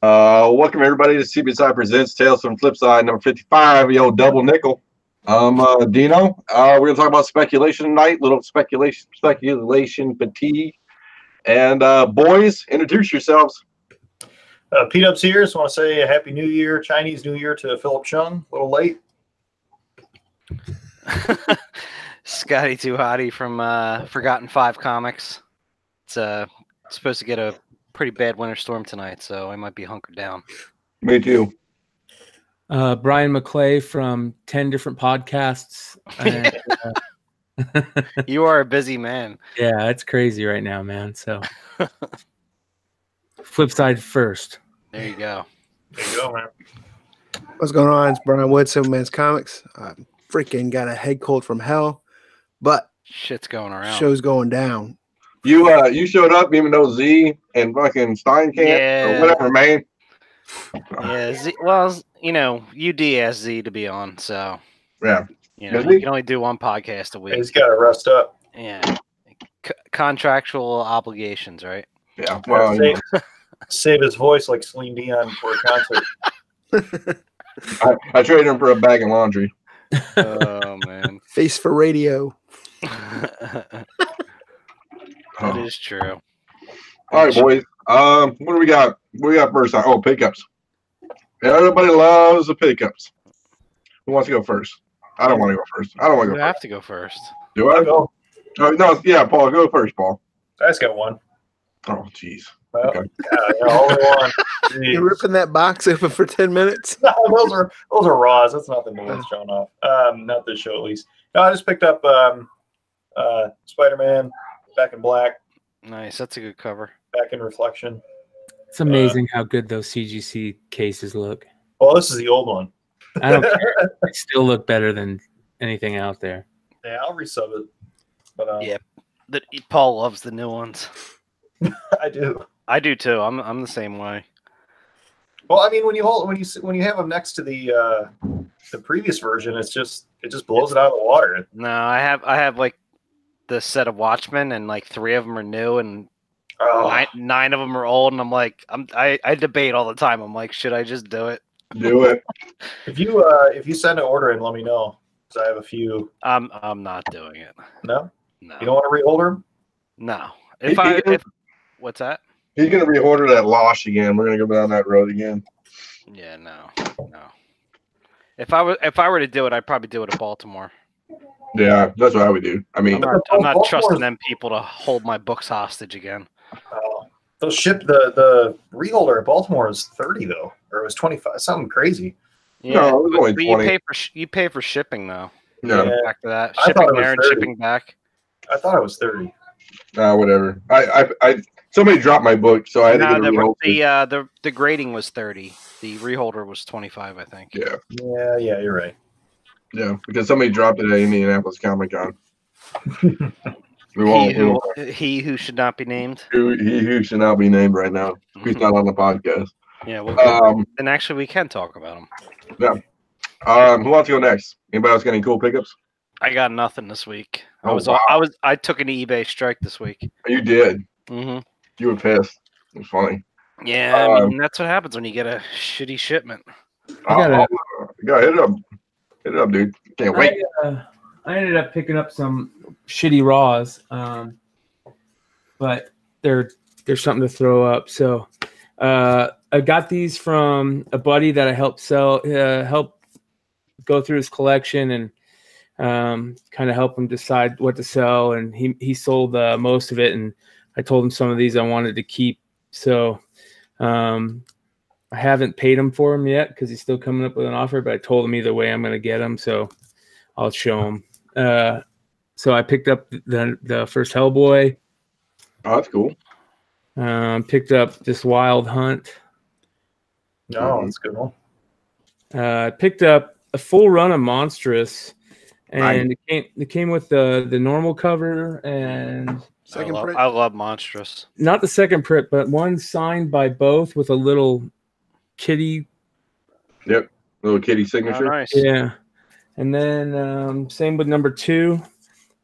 Welcome everybody to CBSI Presents Tales from FlipSide number 55, yo, double nickel. Dino. We're gonna talk about speculation tonight, little speculation fatigue. And boys, introduce yourselves. Pete Ups here. Just want to say a Happy New Year, Chinese New Year to Philip Chung. A little late. Scotty Too Hottie from Forgotten Five Comics. It's supposed to get a pretty bad winter storm tonight, so I might be hunkered down. Me too. Brian McClay from 10 different podcasts. And, You are a busy man. Yeah, it's crazy right now, man. So FlipSide first. There you go. There you go, man. What's going on? It's Brian Wood, Superman's Comics. Freaking got a head cold from hell, but Shit's going around. show's going down. You showed up even though Z and fucking Stein can't or whatever, man. Yeah, Z, well, you know, UD asked Z to be on, so Yeah. you know, Does he? you can only do one podcast a week. He's got to rest up. Yeah. Contractual obligations, right? Yeah. Well, Save his voice like Celine Dion for a concert. I traded him for a bag of laundry. Oh man. Face for radio. That is true. All right, boys. What do we got? What do we got first? Oh, pickups. Everybody loves the pickups. Who wants to go first? I don't want to go first. I don't want to You go first. have to go first. Do I? I'll go. Oh, no, yeah, Paul, go first, Paul. I just got one. Oh, jeez. Well, Okay. only one. You're ripping that box open for 10 minutes. No, those are raws. That's nothing new that's showing off. Not this show at least. No, I just picked up Spider-Man, Back in Black, Nice. That's a good cover. Back in Reflection. It's amazing how good those CGC cases look. Well, this is the old one. I don't care. They still look better than anything out there. Yeah, I'll resub it. But Yeah. Paul loves the new ones. I do. I do too. I'm the same way. Well, I mean, when you have them next to the previous version, it just blows it out of the water. No, I have like the set of Watchmen, and like 3 of them are new, and nine of them are old, and I'm like, I debate all the time. I'm like, should I just do it? Do it. If you send an order in, let me know because I have a few. I'm not doing it. No, No, you don't want to reorder them? no. What's that? He's going to reorder that Losh again. We're going to go down that road again. Yeah, no. If I were to do it, I'd probably do it at Baltimore. Yeah, that's what I would do. I mean, I'm not trusting them people to hold my books hostage again. They'll ship the reholder at Baltimore is 30 though, or it was 25, something crazy. Yeah, No, it was only but 20. you pay for shipping though. yeah, Back to that, I thought shipping it was there and 30. shipping back. I thought it was 30. whatever. I somebody dropped my book, so I had to get a rehold. The grading was 30. The reholder was 25, I think. Yeah, Yeah, you're right. yeah, because somebody dropped it at Indianapolis Comic Con. He who should not be named. Who should not be named right now. He's not on the podcast. Yeah, well, then actually we can talk about him. Yeah. Who wants to go next? Anybody else got any cool pickups? I got nothing this week. Oh, wow. I took an eBay strike this week. You did. Mm-hmm. You were pissed. It was funny. Yeah, I mean that's what happens when you get a shitty shipment. Go hit it up. Hit it up, dude. Can't wait. I ended up picking up some shitty raws, but they're something to throw up. So I got these from a buddy that I helped go through his collection and kind of help him decide what to sell. And he sold most of it, and I told him some of these I wanted to keep. So I haven't paid him for them yet because he's still coming up with an offer, but I told him either way I'm going to get them, so I'll show him. So I picked up the first Hellboy. Oh, that's cool. Picked up this Wild Hunt. No, that's a good one. Picked up a full run of Monstrous, and it came with the normal cover and Second print. I love Monstrous. not the second print, but one signed by both with a little kitty. Yep. Little kitty signature. Oh, nice. Yeah. And then same with number 2,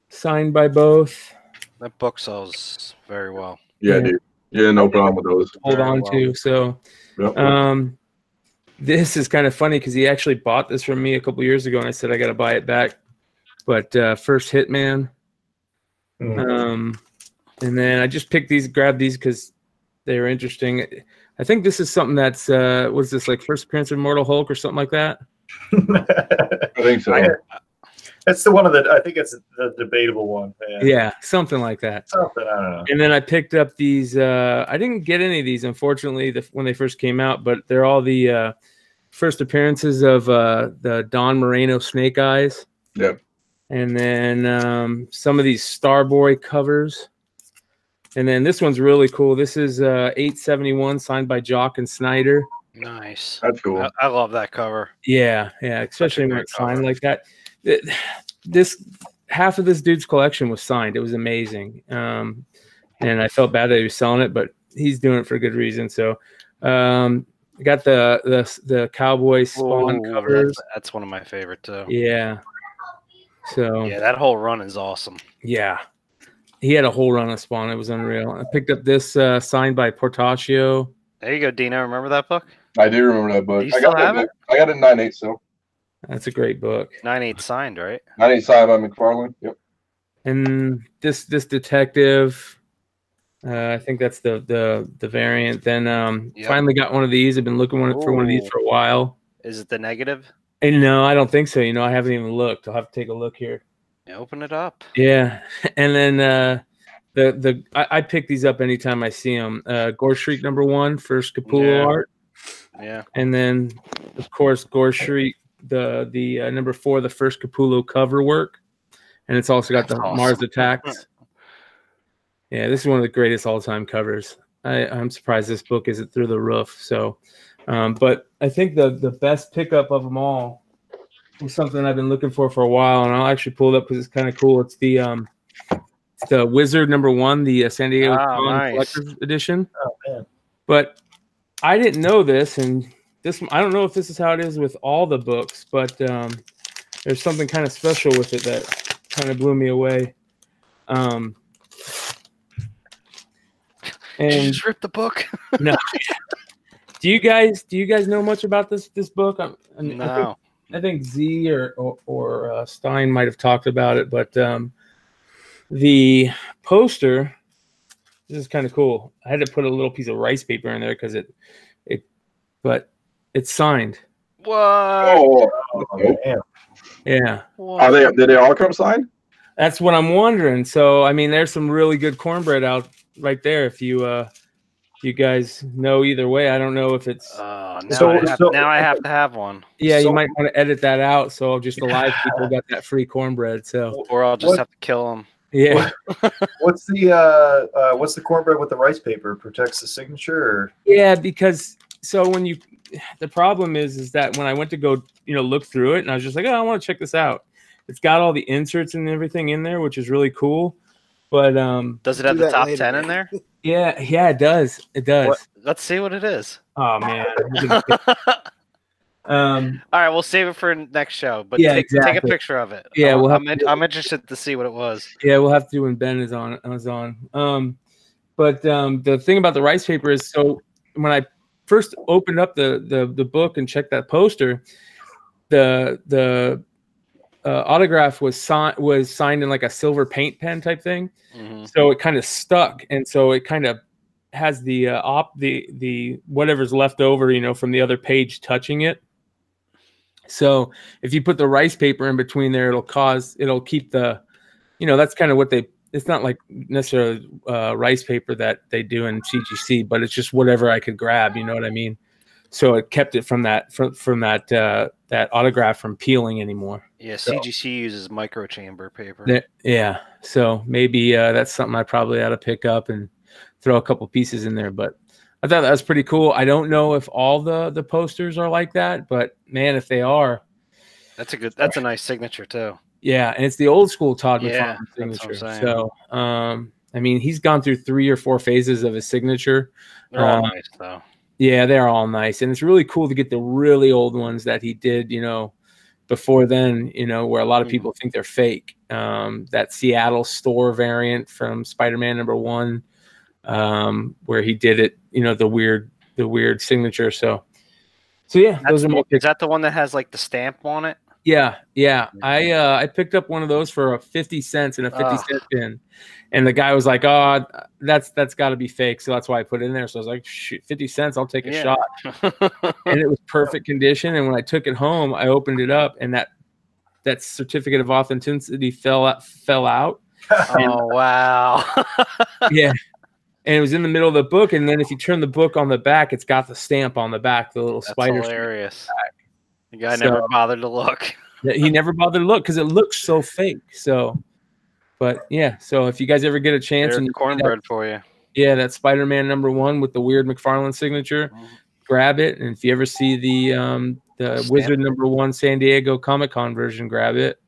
signed by both. That book sells very well. Yeah, Yeah. dude. Yeah, no problem with those. hold Very on well. to. So, Yep. this is kind of funny because he actually bought this from me a couple years ago, and I said I got to buy it back. But first Hitman, and then I just grabbed these because they were interesting. I think this is something that's was this like first appearance of Immortal Hulk or something like that? I think so. It's the one of the. I think it's the debatable one. Yeah, something like that. Something, I don't know. And then I picked up these. I didn't get any of these, unfortunately, when they first came out, but they're all the first appearances of the Don Moreno Snake Eyes. Yep. And then some of these Starboy covers. And then this one's really cool. This is 871 signed by Jock and Snyder. Nice. That's cool. I love that cover. Yeah, especially when it's signed like that. This half of this dude's collection was signed. It was amazing. And I felt bad that he was selling it, but he's doing it for a good reason. So I got the Cowboy Spawn covers. That's one of my favorite too. Yeah. So yeah, that whole run is awesome. Yeah. He had a whole run of Spawn. It was unreal. I picked up this signed by Portaccio. There you go, Dino. Remember that book? I do remember that book. Do you still have it? I got it in 9/8 still. That's a great book. 9/8 signed, right? 9/8 signed by McFarlane. Yep. And this detective, I think that's the variant. Then finally got one of these. I've been looking for one of these for a while. Is it the negative? And no, I don't think so. I haven't even looked. I'll have to take a look here. Yeah, open it up. Yeah, and then I pick these up anytime I see them. Gore Shriek #1, first Capullo art. Yeah. And then of course Gore Shriek, the #4, the first Capullo cover work, and it's also got That's awesome. Mars Attacks. Yeah, this is one of the greatest all-time covers. I'm surprised this book isn't through the roof. So, but I think the best pickup of them all was something I've been looking for a while, and I'll actually pull it up because it's kind of cool. It's the Wizard #1, the San Diego Collector's Edition. Oh man! But I didn't know this, and I don't know if this is how it is with all the books, but there's something kind of special with it that kind of blew me away. And Did you just rip the book? No. Do you guys know much about this book? No. I think Z or Stein might have talked about it, but the poster, this is kind of cool. I had to put a little piece of rice paper in there because but it's signed. What? Oh, Man. Yeah. What? Did they all come signed? That's what I'm wondering. So, I mean, there's some really good cornbread out right there. If you guys know either way, I don't know if it's. Now I have to have one. Yeah, So- you might want to edit that out. So just the live people got that free cornbread. So Or I'll just have to kill them. yeah, What's the cornbread with the rice paper? Protects the signature, or yeah. Because the problem is that when I went to go look through it, and I was just like, oh, I want to check this out. It's got all the inserts and everything in there, which is really cool. But does it have Do the that top later. 10 in there? yeah, it does. It does. What? Let's see what it is. Oh man. All right, we'll save it for next show. But Yeah, take a exactly. picture of it. Yeah, we'll have I'm interested to see what it was. Yeah, we'll have to do when Ben is on. But the thing about the rice paper is, so when I first opened up the book and checked that poster, the autograph was signed in like a silver paint pen type thing. Mm-hmm. So it kind of stuck, and so it kind of has the whatever's left over, from the other page touching it. So if you put the rice paper in between there, it'll keep the, that's kind of what it's not like necessarily rice paper that they do in CGC, but it's just whatever I could grab, you know what I mean? So it kept it from that autograph from peeling anymore. Yeah, CGC uses microchamber paper. Yeah. So maybe that's something I probably ought to pick up and throw a couple pieces in there, but I thought that was pretty cool. I don't know if all the posters are like that, but man, if they are, That's a nice signature too. yeah. And it's the old school Todd Yeah, McFarlane that's what I'm signature. saying. So, I mean, he's gone through 3 or 4 phases of his signature. They're all nice though. Yeah, they're all nice. And it's really cool to get the really old ones that he did, before then, where a lot of people think they're fake. That Seattle store variant from Spider-Man #1. where he did it. You know, the weird signature. So yeah, those are my picks. Is that the one that has like the stamp on it? Yeah. I picked up one of those for 50 cents in a 50-cent bin, and the guy was like, "Oh, that's got to be fake." So that's why I put it in there. So I was like, "Shoot, 50 cents, I'll take a shot." And it was perfect condition. And when I took it home, I opened it up, and that certificate of authenticity fell out. Oh wow! Yeah. And it was in the middle of the book, and then if you turn the book on the back, it's got the stamp on the back, the little spider. That's hilarious. The guy never bothered to look. He never bothered to look because it looks so fake. So, but yeah. So if you guys ever get a chance, There's and you cornbread for you. Yeah, that Spider-Man #1 with the weird McFarlane signature, grab it. And if you ever see the Wizard #1 San Diego Comic-Con version, grab it.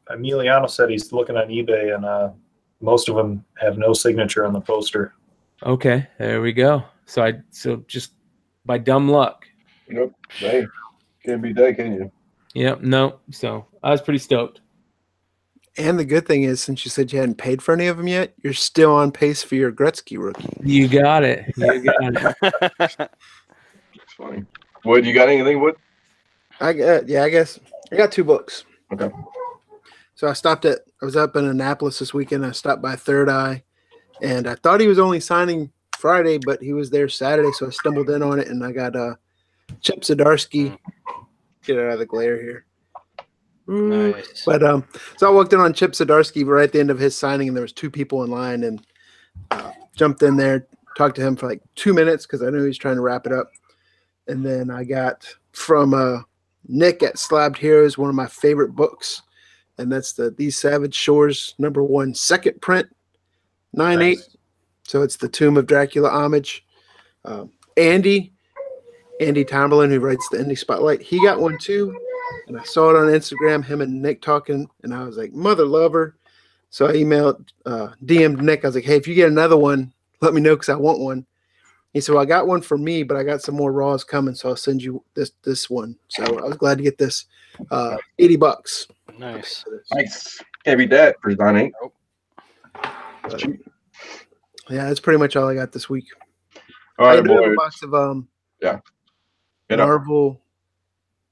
Emiliano said he's looking on eBay, and most of them have no signature on the poster. Okay, there we go. So just by dumb luck. Nope. Hey, can't beat that, can you? Yep. No. So I was pretty stoked. And the good thing is, since you said you hadn't paid for any of them yet, you're still on pace for your Gretzky rookie. You got it. It's funny. Wood, you got anything, Wood? I guess I got 2 books. Okay. So I was up in Annapolis this weekend. I stopped by Third Eye, and I thought he was only signing Friday, but he was there Saturday, so I stumbled in on it, and I got Chip Zdarsky. Get out of the glare here. Nice. But so I walked in on Chip Zdarsky right at the end of his signing, and there was 2 people in line, and jumped in there, talked to him for like 2 minutes because I knew he was trying to wrap it up. And then I got from Nick at Slabbed Heroes, one of my favorite books, and that's the These Savage Shores #1 second print, 9/8. Nice. So it's the Tomb of Dracula homage. Andy Tomberlin, who writes the Indie Spotlight, he got one too. And I saw it on Instagram, him and Nick talking, and I was like, mother lover. So I DM'd Nick. I was like, hey, if you get another one, let me know because I want one. He said, well, I got one for me, but I got some more raws coming, so I'll send you this one. So I was glad to get this. $80. Nice. Nice. Can't beat that for 9/8. Yeah, that's pretty much all I got this week. All right, I do have a boys. box of Yeah. Marvel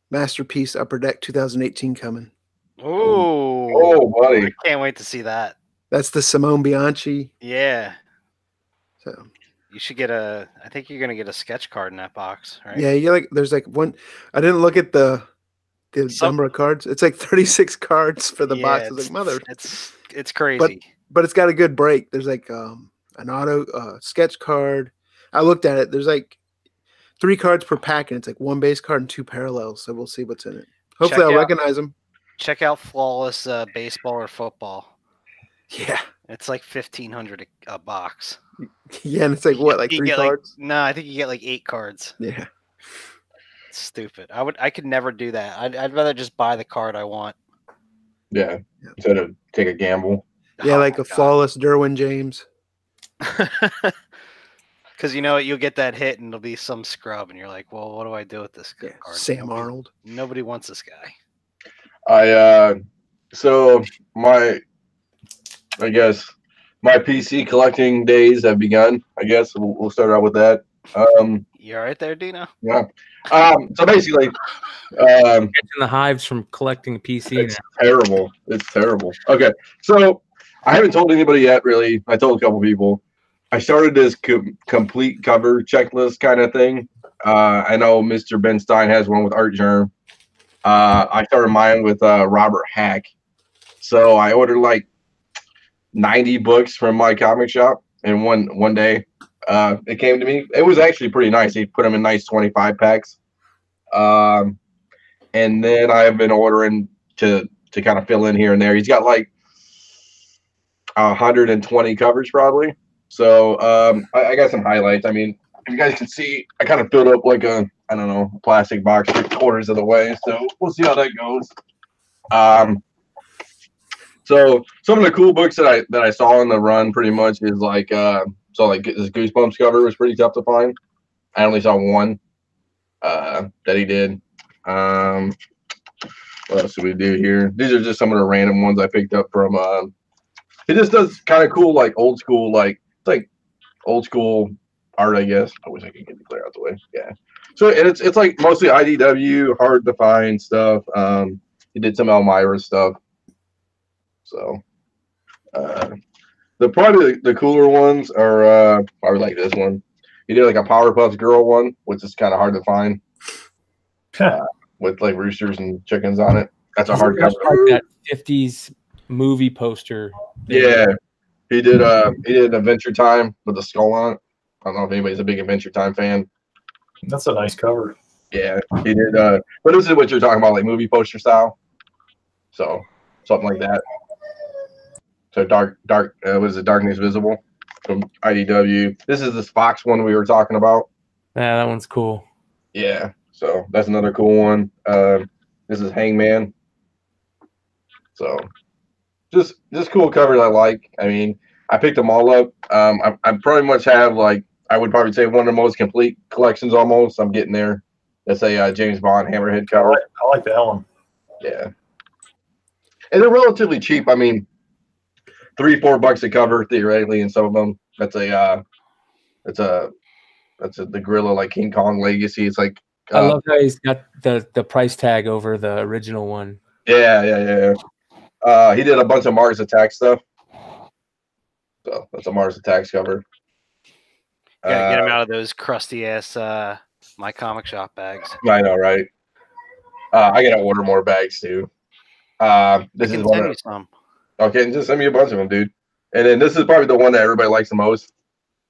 Masterpiece Upper Deck 2018 coming. Oh, buddy. I can't wait to see that. That's the Simone Bianchi. Yeah. So you should get I think you're gonna get a sketch card in that box, right? Yeah, there's like one. I didn't look at the number of cards. It's like 36 cards for the box. It's like mother. It's crazy. But it's got a good break. There's like an auto sketch card. I looked at it. There's like 3 cards per pack, and it's like 1 base card and 2 parallels. So we'll see what's in it. Hopefully, I'll recognize them. Check out Flawless Baseball or Football. Yeah, it's like $1,500 a box. Yeah, and it's like what, like 3 cards? No, I think you get like 8 cards. Yeah, it's stupid. I could never do that. I'd rather just buy the card I want. Yeah, instead of take a gamble. Yeah, like a flawless Derwin James. Because you know you'll get that hit and it'll be some scrub, and you're like, well, what do I do with this card? Sam Arnold. Nobody wants this guy. So I guess my PC collecting days have begun. I guess we'll start out with that. You all right there, Dino? Yeah. So basically, getting the hives from collecting a PC. It's terrible. It's terrible. Okay, so I haven't told anybody yet. Really, I told a couple people. I started this complete cover checklist kind of thing. I know Mr. Ben Stein has one with Art Germ. I started mine with Robert Hack. So I ordered like 90 books from my comic shop in one day. It came to me. It was actually pretty nice. He put them in nice 25 packs. And then I've been ordering to kind of fill in here and there. He's got like 120 covers probably. So I got some highlights. I mean, if you guys can see, I kind of filled up like a plastic box 3/4 of the way. So we'll see how that goes. So some of the cool books that I saw in the run pretty much is like this Goosebumps cover was pretty tough to find. I only saw one that he did. What else do we do here? These are just some of the random ones I picked up from. He just does kind of cool, like old school, like it's like old school art, I guess. I wish I could get the clear out the way. Yeah. So it's like mostly IDW, hard to find stuff. He did some Elmira stuff. So probably the cooler ones are probably like this one. He did like a Powerpuff Girl one, which is kind of hard to find. With like roosters and chickens on it. That's a hard cover. Like that 50s movie poster. Yeah. He did Adventure Time with a skull on it. I don't know if anybody's a big Adventure Time fan. That's a nice cover. Yeah, he did. But this is what you're talking about, like movie poster style. So something like that. So dark. What is it? Darkness Visible from IDW. This is the Fox one we were talking about. Yeah, that one's cool. Yeah. So that's another cool one. This is Hangman. So just cool covers I like. I mean, I picked them all up. I pretty much have like I would probably say one of the most complete collections almost. I'm getting there. That's a James Bond Hammerhead cover. I like that one. Yeah. And they're relatively cheap. I mean, $3-4 a cover theoretically in some of them. That's the gorilla like King Kong Legacy. It's like I love how he's got the price tag over the original one. Yeah. He did a bunch of Mars Attack stuff. So that's a Mars Attacks cover. Gotta get him out of those crusty ass My Comic Shop bags. I know, right? I gotta order more bags too. This is one. Send you some. Okay, just send me a bunch of them, dude. And then this is probably the one that everybody likes the most.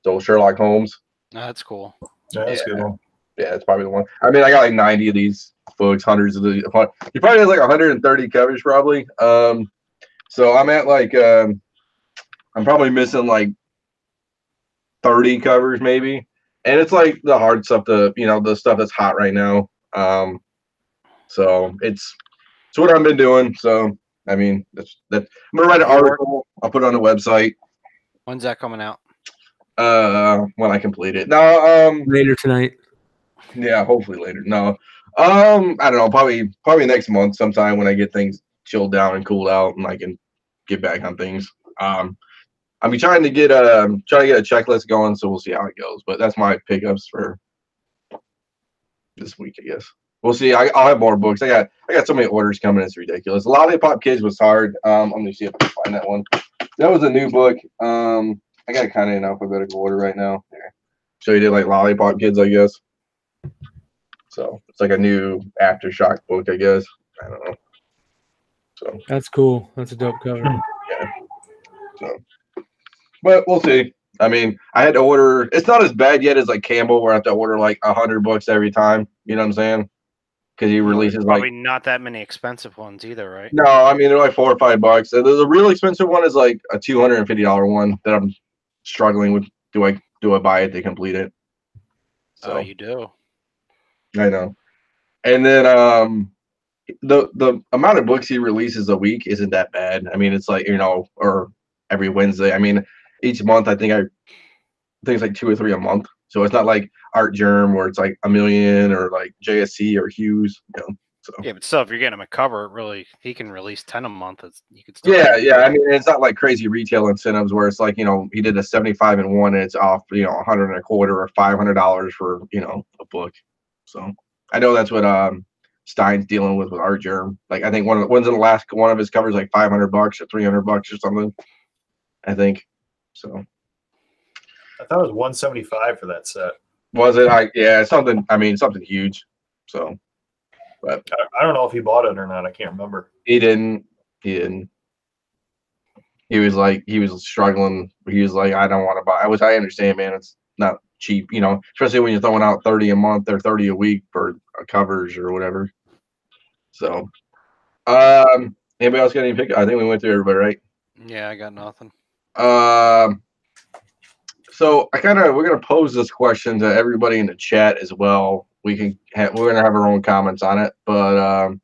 So Sherlock Holmes. Oh, that's cool. Yeah, that's a good one. Yeah, it's probably the one. I mean, I got like 90 of these books, hundreds of these. He probably has like 130 covers, probably. So I'm at like I'm probably missing like 30 covers, maybe. And it's like the hard stuff, the stuff that's hot right now. So it's what I've been doing. So I mean, that I'm gonna write an article. I'll put it on the website. When's that coming out? When I complete it. No, Later tonight. Yeah, hopefully later. No, I don't know. Probably next month sometime when I get things chilled down and cooled out and I can get back on things. I'm trying to get a checklist going, so we'll see how it goes. But that's my pickups for this week, I guess. We'll see. I'll have more books. I got so many orders coming. It's ridiculous. Lollipop Kids was hard. Let me see if I can find that one. That was a new book. I got it kind of in alphabetical order right now. Here. So you did like Lollipop Kids, I guess. So it's like a new Aftershock book, I guess. I don't know. So that's cool. That's a dope cover. Yeah. So, but we'll see. I mean, I had to order. It's not as bad yet as like Campbell, where I have to order like 100 books every time. You know what I'm saying? Because he releases probably like not that many expensive ones either, right? No, I mean they're like $4 or $5. The real expensive one is like a $250 one that I'm struggling with. Do I buy it to complete it? So Oh, you do. I know. And then the amount of books he releases a week isn't that bad. I mean, it's like, or every Wednesday. I mean, each month I think it's like 2 or 3 a month. So it's not like Art Germ where it's like a million or like JSC or Hughes, So Yeah, but still, if you're getting him a cover, he can release 10 a month. You could still. Yeah. I mean, it's not like crazy retail incentives where it's like, he did a 75 and 1 and it's off, $100 and a quarter or $500 for, a book. So I know that's what Stein's dealing with Art Germ. Like I think when's the last one of his covers like $500 or $300 or something. I think so. I thought it was $175 for that set. Was it? Yeah, something. I mean, something huge. So, but I don't know if he bought it or not. I can't remember. He didn't. He was struggling. He was like, I don't want to buy. Which I understand, man. It's not cheap, especially when you're throwing out 30 a month or 30 a week for covers or whatever. So, anybody else got any pick? I think we went through everybody, right? Yeah, I got nothing. So we're gonna pose this question to everybody in the chat as well. We're gonna have our own comments on it, but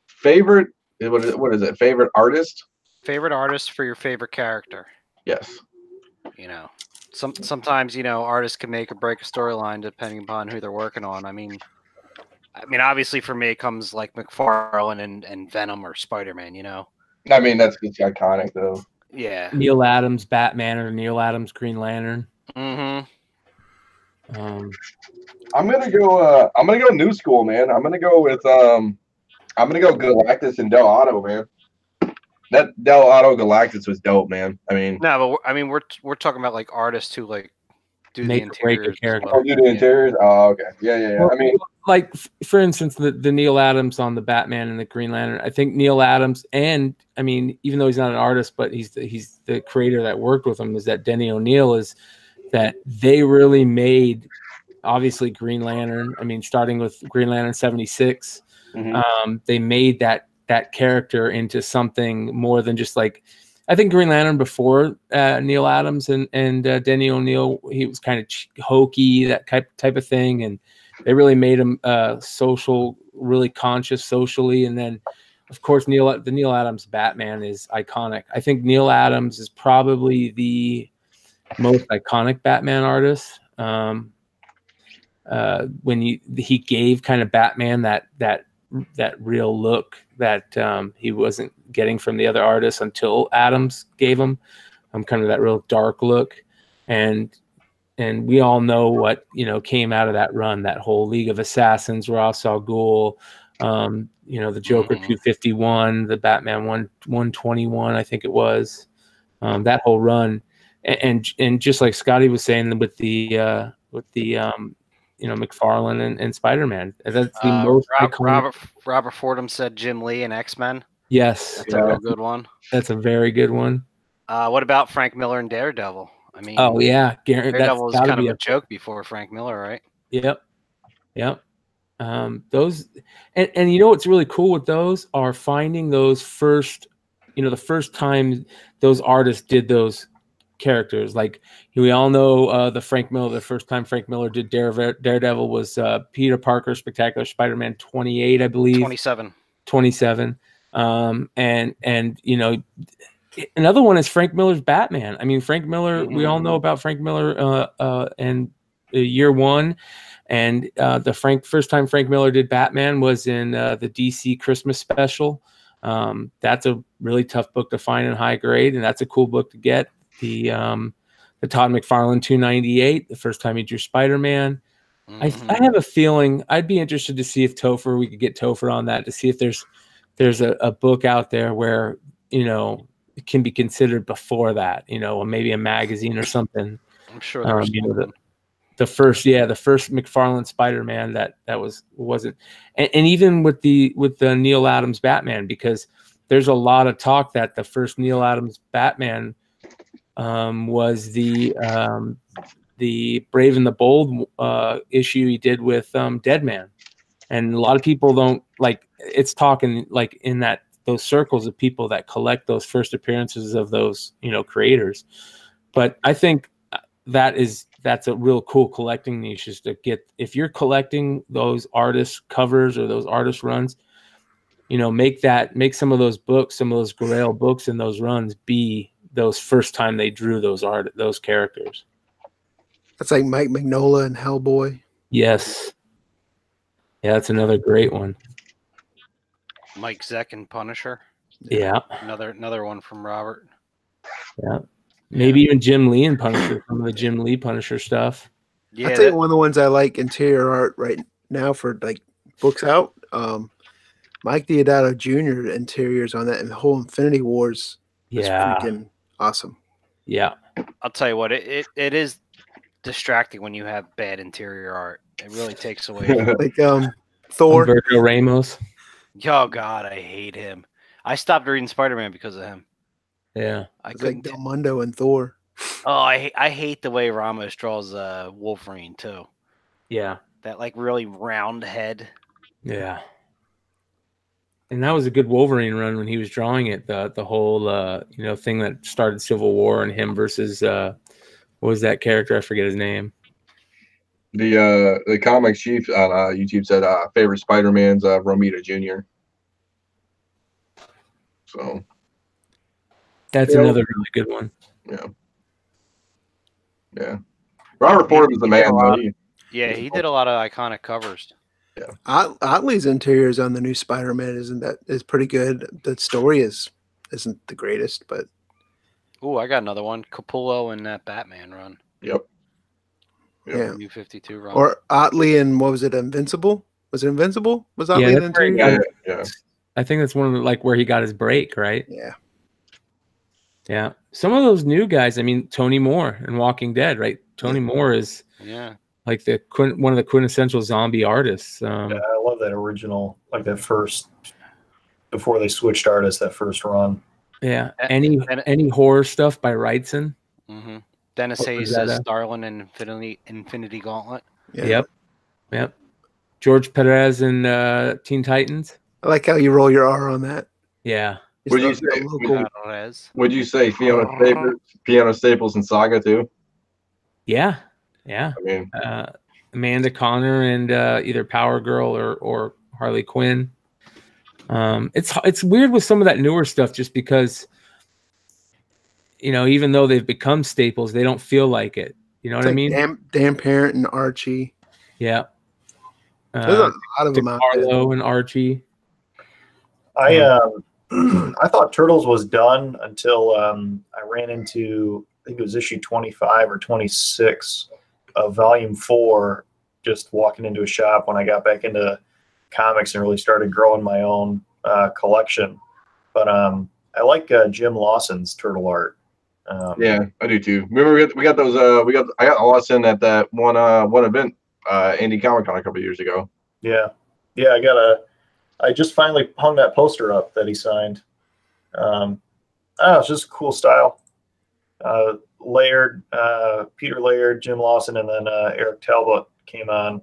favorite, what is it? Favorite artist? Favorite artist for your favorite character? Yes. Sometimes artists can make or break a storyline depending upon who they're working on. I mean, obviously for me it comes like McFarlane and Venom or Spider-Man. I mean, that's iconic though. Yeah. Neil Adams Batman or Neil Adams Green Lantern. Mm-hmm. I'm gonna go. I'm gonna go new school, man. I'm gonna go with. I'm gonna go Galactus and Del Auto, man. That Del Auto Galactus was dope, man. I mean, No, but we're talking about like artists who like do Make the or break a interiors as character. well. do the interiors. Oh, okay. Yeah. Well, I mean, like for instance, the Neil Adams on the Batman and the Green Lantern. I think Neil Adams, and I mean, even though he's not an artist, but he's the creator that worked with him. Is that Denny O'Neil? Is that they really made obviously Green Lantern. I mean, starting with Green Lantern 76, they made that character into something more than just like. I think Green Lantern before Neil Adams and Denny O'Neil, he was kind of hokey, that type of thing, and they really made him social, really conscious socially. And then, of course, the Neil Adams Batman is iconic. I think Neil Adams is probably the most iconic Batman artist. When he gave kind of Batman that real look that he wasn't getting from the other artists until Adams gave him, kind of that real dark look, and we all know what came out of that run, that whole League of Assassins, Ra's al Ghul, the Joker 251, the Batman 121, I think it was, that whole run, and just like Scotty was saying with the McFarlane and Spider-Man. That's the most iconic. Robert Fordham said Jim Lee and X-Men. Yes. That's a real good one. That's a very good one. What about Frank Miller and Daredevil? I mean, oh yeah, Daredevil was kind of a joke before Frank Miller, right? Yep. Those and you know what's really cool with those are finding those first, the first time those artists did those characters. Like we all know the first time Frank Miller did Daredevil was Peter Parker Spectacular Spider-Man 28, I believe. 27. And another one is Frank Miller's Batman. I mean, Frank Miller, we all know about Frank Miller and year one. And the first time Frank Miller did Batman was in the DC Christmas special. That's a really tough book to find in high grade, and that's a cool book to get. The Todd McFarlane 298, the first time he drew Spider-Man. I have a feeling I'd be interested to see if we could get Topher on that, to see if there's a book out there where it can be considered before that, maybe a magazine or something. I'm sure there's the first McFarlane Spider-Man that wasn't, and even with the Neil Adams Batman, because there's a lot of talk that the first Neil Adams Batman was the Brave and the Bold issue he did with Deadman, and a lot of people don't like. It's talking like in those circles of people that collect those first appearances of those creators. But I think that's a real cool collecting niche, is to get, if you're collecting those artist covers or those artist runs, make some of those books, some of those Grail books and those runs be those first time they drew those characters. That's like Mike Mignola and Hellboy. Yes. Yeah, that's another great one. Mike Zeck and Punisher. Yeah. Another one from Robert. Yeah. Maybe even Jim Lee and Punisher, some of the Jim Lee Punisher stuff. Yeah. I'll tell you one of the ones I like interior art right now for like books out. Mike Deodato Jr. interiors on that, and the whole Infinity Wars is freaking awesome. Yeah. I'll tell you what, it is distracting when you have bad interior art. It really takes away from like Thor. Humberto Ramos. Oh God, I hate him. I stopped reading Spider-Man because of him. Yeah. It's like Del Mundo and Thor. Oh, I hate the way Ramos draws Wolverine too. Yeah. That like really round head. Yeah. And that was a good Wolverine run when he was drawing it. The whole thing that started Civil War and him versus what was that character? I forget his name. The comic chief on YouTube said favorite Spider-Man's Romita Jr. So that's another really good one. Yeah. Robert Fordham is the man, though. He did a lot of iconic covers. Yeah. Otley's interiors on the new Spider-Man is pretty good. The story isn't the greatest, but I got another one. Capullo and that Batman run. Yep. Yeah. New 52 run. Or Otley and what was it? Invincible? Was it Invincible? Was Otley Yeah, then that's too? Yeah, yeah. I think that's one of the, like where he got his break, right? Yeah. Yeah. Some of those new guys, I mean, Tony Moore in Walking Dead, right? Tony Moore is like one of the quintessential zombie artists. Yeah, I love that original, like that first, before they switched artists, that first run. Yeah. Any horror stuff by Wrightson? Mm-hmm. Dennis What Hayes was that, says Starlin and Infinity Gauntlet. Yeah. Yep. George Perez and Teen Titans. I like how you roll your R on that. Yeah. Would you Just say? a local- Would you say Fiona Staples and Saga too? Yeah. Yeah. I mean, Amanda Connor and either Power Girl or Harley Quinn. It's weird with some of that newer stuff just because, you know, even though they've become staples, they don't feel like it. You know what I mean? Dan Parent and Archie. Yeah. There's a lot of them out there. Carlo and Archie. I thought Turtles was done until I ran into, I think it was issue 25 or 26 of volume 4, just walking into a shop when I got back into comics and really started growing my own collection. But I like Jim Lawson's turtle art. yeah, I do too. Remember, we got those. I got Lawson at that one event, Indie Comic Con a couple of years ago. Yeah, I just finally hung that poster up that he signed. It's just a cool style. Laird, Peter Laird, Jim Lawson, and then Eric Talbot came on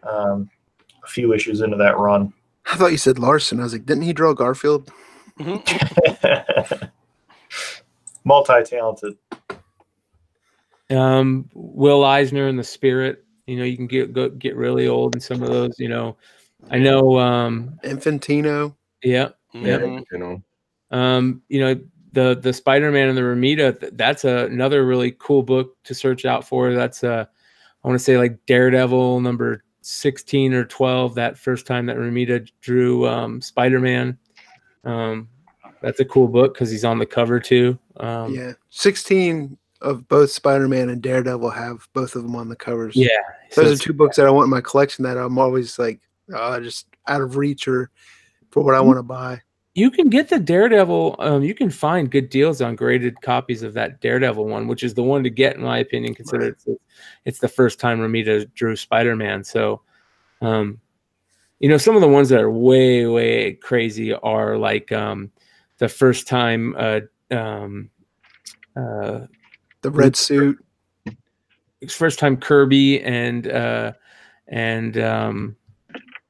a few issues into that run. I thought you said Larson. I was like, didn't he draw Garfield? Multi-talented. Will Eisner and the Spirit. You know, you can get really old in some of those. You know, I know. Infantino. Yeah. Mm-hmm. You know. You know, the Spider-Man and the Ramita. That's another really cool book to search out for. That's I want to say like Daredevil number 16 or 12. That first time that Ramita drew Spider-Man. That's a cool book because he's on the cover too. Yeah, 16 of both Spider-Man and Daredevil have both of them on the covers. Yeah, those are two books that I want in my collection that I'm always like just out of reach or for what I want to buy. You can get the Daredevil. You can find good deals on graded copies of that Daredevil one, which is the one to get, in my opinion, considering it's the first time Ramita drew Spider-Man. So, you know, some of the ones that are way, way crazy are like the first time the red suit. First time Kirby and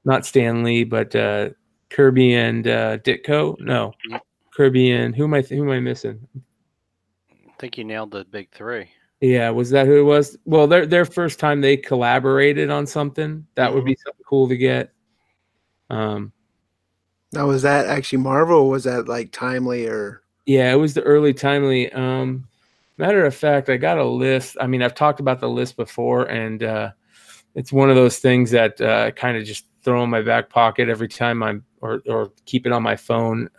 not Stan Lee, but Kirby and Ditko. No, Kirby and who am I missing? I think you nailed the big three. Yeah, was that who it was? Well, their first time they collaborated on something. That would be something cool to get. Now, was that actually Marvel or was that like Timely or? Yeah, it was the early Timely. Matter of fact, I got a list. I mean, I've talked about the list before, and it's one of those things that kind of just throw in my back pocket every time or keep it on my phone.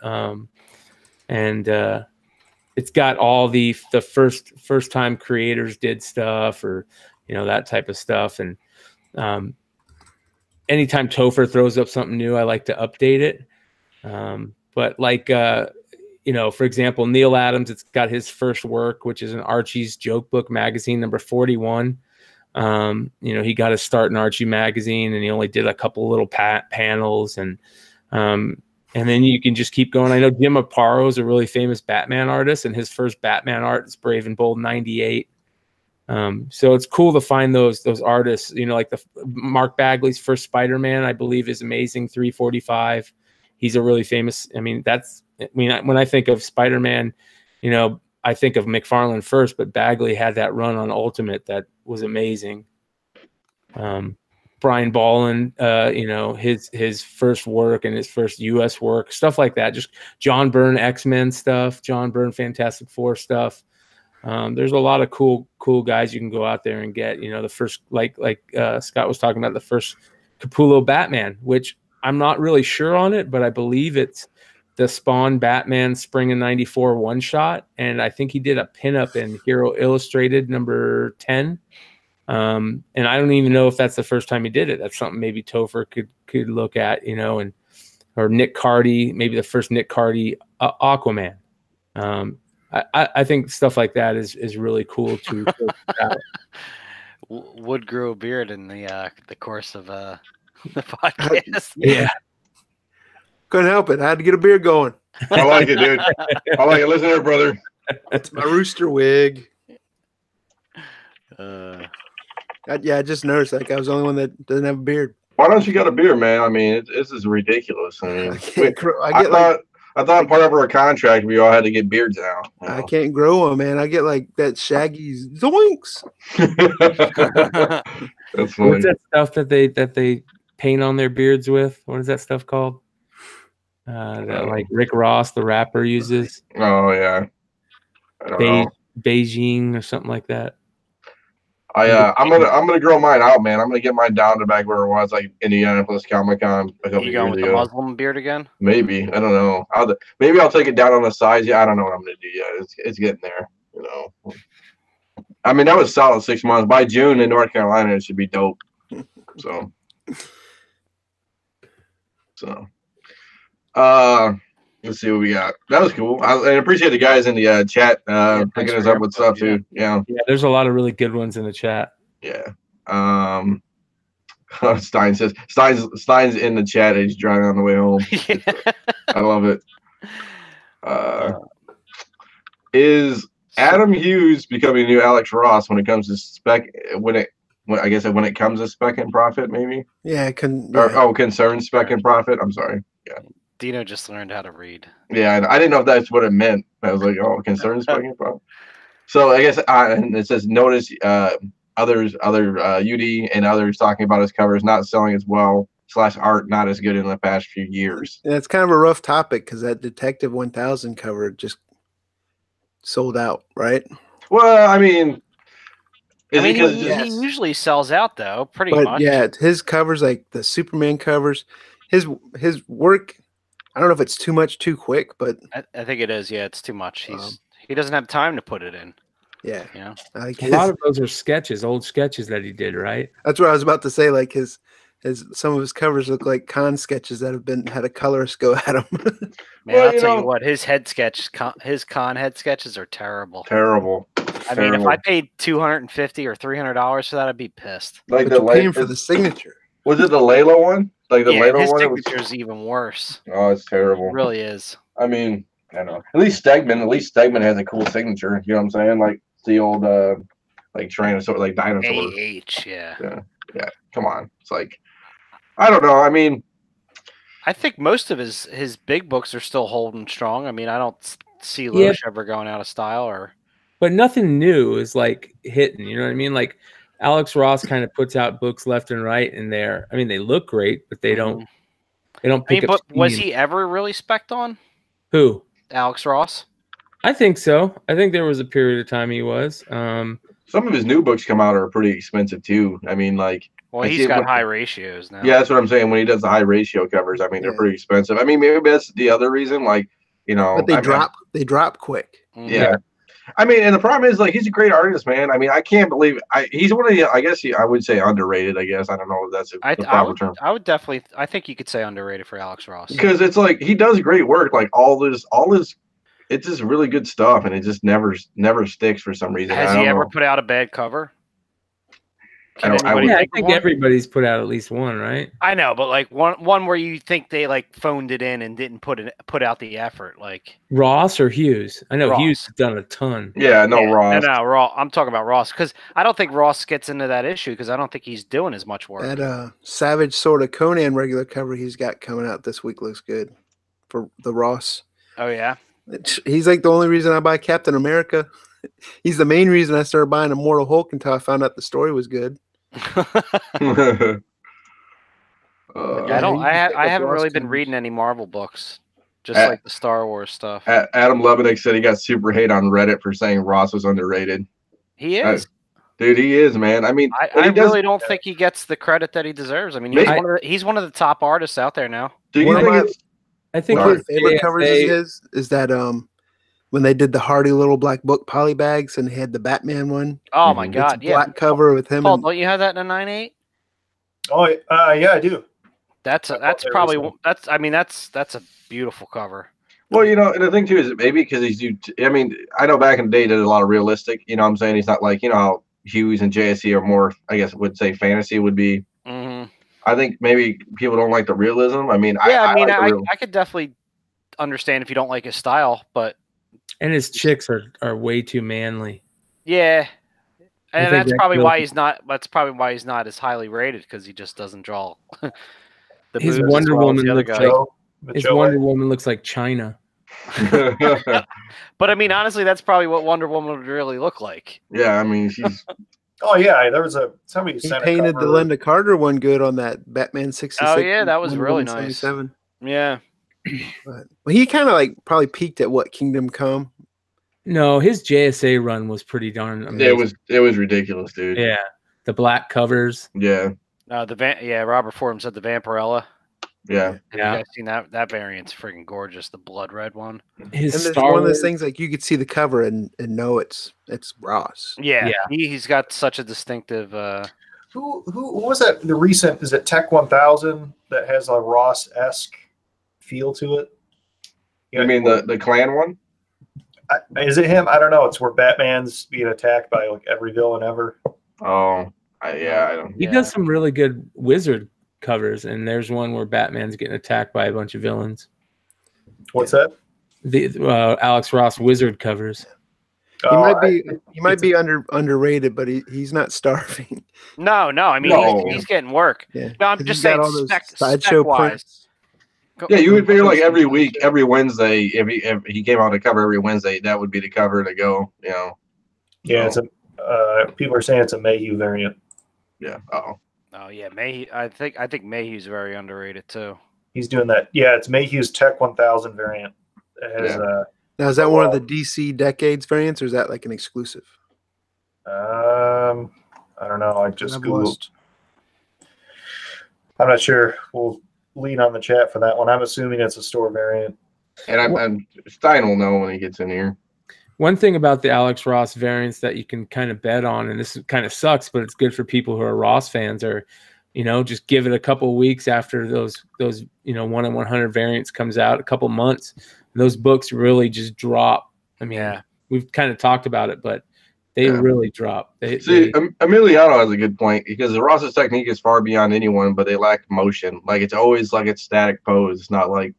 And it's got all the first time creators did stuff, or you know, that type of stuff. And anytime Topher throws up something new, I like to update it. But like you know, for example, Neil Adams, it's got his first work, which is an Archie's Joke Book magazine, number 41. You know, he got his start in Archie magazine, and he only did a couple little panels, and then you can just keep going. I know Jim Aparo is a really famous Batman artist, and his first Batman art is Brave and Bold '98. So it's cool to find those artists. You know, like the Mark Bagley's first Spider-Man, I believe, is amazing. 345. He's a really famous. I mean, when I think of Spider-Man, you know, I think of McFarlane first, but Bagley had that run on Ultimate that was amazing. Brian Bolland, you know, his first work and his first U.S. work, stuff like that. Just John Byrne X-Men stuff, John Byrne Fantastic Four stuff. There's a lot of cool guys you can go out there and get. You know, the first like Scott was talking about, the first Capullo Batman, which I'm not really sure on it, but I believe it's the Spawn Batman Spring of '94 one shot, and I think he did a pinup in Hero Illustrated number 10. And I don't even know if that's the first time he did it. That's something maybe Topher could look at, and or Nick Cardy, maybe the first Nick Cardy Aquaman. I think stuff like that is really cool to out. Wood grew a beard in the course of the podcast. Yeah. Couldn't help it. I had to get a beard going. I like it, dude. I like it. Listen here, brother. It's my rooster wig. I just noticed I was the only one that doesn't have a beard. Why don't you got a beard, man? I mean, this is ridiculous. I mean, I thought part of our contract we all had to get beards now. I can't grow them, man. I get like that shaggy zoinks. That's funny. What's that stuff that they paint on their beards with? What is that stuff called? That like Rick Ross, the rapper, uses. Oh yeah, I don't know. Beijing or something like that. I'm gonna grow mine out, man. I'm gonna get mine down to back where it was, like Indianapolis Comic Con a couple You years going with ago. the Muslim beard again? Maybe, I don't know. Maybe I'll take it down on the size. Yeah, I don't know what I'm gonna do yet. It's getting there, I mean, that was solid 6 months. By June in North Carolina, it should be dope. So, let's see what we got. That was cool. I appreciate the guys in the chat picking us up with stuff too. Yeah, there's a lot of really good ones in the chat. Yeah. Stein says Stein's in the chat. He's driving on the way home. I love it. Is Adam Hughes becoming a new Alex Ross when it comes to when it comes to spec and profit, maybe? Yeah, concern spec and profit. I'm sorry. Yeah. Dino just learned how to read. Yeah, I didn't know if that's what it meant. I was like, oh, concern spec and profit. So I guess and it says notice other UD and others talking about his covers not selling as well / art not as good in the past few years. Yeah, it's kind of a rough topic because that Detective 1000 cover just sold out, right? Well, I mean, he usually sells out though, pretty much. Yeah, his covers, like the Superman covers, his work. I don't know if it's too much too quick, but I think it is. Yeah, it's too much. He doesn't have time to put it in. Yeah, a lot of those are sketches, old sketches that he did, right? That's what I was about to say. Like some of his covers look like con sketches that have had a colorist go at them. Man, I'll tell you what, his con head sketches are terrible. Terrible. I mean, if I paid $250 or $300 for that, I'd be pissed. Like you're paying for the signature. Was it the Layla one? Like the Layla his one? His signature is even worse. Oh, it's terrible. It really is. I mean, I don't know. At least Stegman has a cool signature. You know what I'm saying? Like the old like Tyrannosaurus, like dinosaurs. Yeah. Come on. It's like, I don't know. I mean, I think most of his big books are still holding strong. I mean, I don't see Loesch ever going out of style but nothing new is like hitting. You know what I mean? Like Alex Ross kind of puts out books left and right, and they look great, but they don't pick up. But was he ever really spec'd on? Who? Alex Ross? I think so. I think there was a period of time he was. Some of his new books come out are pretty expensive too. I mean, like. Well, he's got high ratios now. Yeah, that's what I'm saying. When he does the high ratio covers, I mean, they're pretty expensive. I mean, maybe that's the other reason. Like, but they drop quick. Yeah. I mean, and the problem is, like, he's a great artist, man. I mean, I can't believe he's one of the. I guess I would say underrated. I guess I don't know if that's the proper term. I would definitely. I think you could say underrated for Alex Ross because it's like he does great work. Like all his, it's just really good stuff, and it just never sticks for some reason. Has he ever put out a bad cover? I think everybody's put out at least one, right? I know, but like one where you think they like phoned it in and didn't put out the effort, like Ross or Hughes. I know Hughes has done a ton. Ross. No, Ross. I'm talking about Ross because I don't think Ross gets into that issue because I don't think he's doing as much work. That Savage Sword of Conan regular cover he's got coming out this week looks good for the Ross. Oh yeah, he's like the only reason I buy Captain America. He's the main reason I started buying Immortal Hulk until I found out the story was good. I haven't really been reading any Marvel books, just like the Star Wars stuff. Adam Levinek said he got super hate on Reddit for saying Ross was underrated. He is. Dude, he is, man. I mean, I really don't think he gets the credit that he deserves. I mean, he's one of the top artists out there now. Do you think I think one of my favorite covers of his is that when they did the Hardy Little Black Book poly bags and they had the Batman one. Oh my Mhm. God! It's Yeah, black cover with him. Paul, And, don't you have that in a 9.8? Oh, yeah, I do. That's I bought that probably recently. that's a beautiful cover. Well, and the thing too is maybe because I mean, I know back in the day he did a lot of realistic. You know what I'm saying? He's not like, how Hughes and JSC are more, I guess, would say fantasy would be. Mm-hmm. I think maybe people don't like the realism. I mean, Yeah, I mean, like the real. I could definitely understand if you don't like his style, but And his chicks are way too manly. yeah, I and think that's that probably kills why it. he's not. That's probably why he's not as highly rated because he just doesn't draw the His moves as Wonder well as Woman the other looks guys. like his Wonder Woman looks like China. But I mean, honestly, that's probably what Wonder Woman would really look like. Yeah, I mean, she's. Oh yeah, there was somebody he sent a painted the cover. Linda Carter one good on that Batman 66. Oh yeah, that was Wonder really Woman nice. 77. Yeah, But, well, he kind of like probably peaked at what Kingdom Come. No, his JSA run was pretty darn amazing. It was ridiculous, dude. Yeah, the black covers. Yeah. Robert Fordham said the Vampirella. Yeah. Have you guys seen that? That variant's freaking gorgeous. The blood red one. His And there's Star one of those Wars- things like you could see the cover and know it's Ross. Yeah, Yeah. He's got such a distinctive. Who was that? The recent, is it Tech 1000 that has a Ross-esque feel to it? You mean the clan one? Is it him? I don't know. It's where Batman's being attacked by like every villain ever. Oh, I don't. He does some really good wizard covers, and there's one where Batman's getting attacked by a bunch of villains. What's that? The Alex Ross wizard covers. He might be underrated, but he's not starving. No. I mean, No. he's getting work. Yeah, No, I'm 'cause just he's got saying all those spec sideshow wise. prints. Yeah, you would figure like every week, every Wednesday, if he came out to cover every Wednesday, that would be the cover to go. Yeah, it's people are saying it's a Mayhew variant. Yeah. Oh yeah, Mayhew. I think Mayhew's very underrated too. He's doing that. Yeah, it's Mayhew's Tech 1000 variant. It has, Now, is that one of the DC Decades variants, or is that like an exclusive? I don't know. I just I've Googled. lost. I'm not sure. We'll lean on the chat for that one. I'm assuming it's a store variant. And I'm Stein will know when he gets in here. One thing about the Alex Ross variants that you can kind of bet on, and this kind of sucks, but it's good for people who are Ross fans, are, just give it a couple of weeks after those 1 in 100 variants comes out, a couple months, those books really just drop. I mean, we've kind of talked about it, but they really drop. Emiliano has a good point because the Ross's technique is far beyond anyone, but they lack motion. Like it's always like it's static pose. It's not like,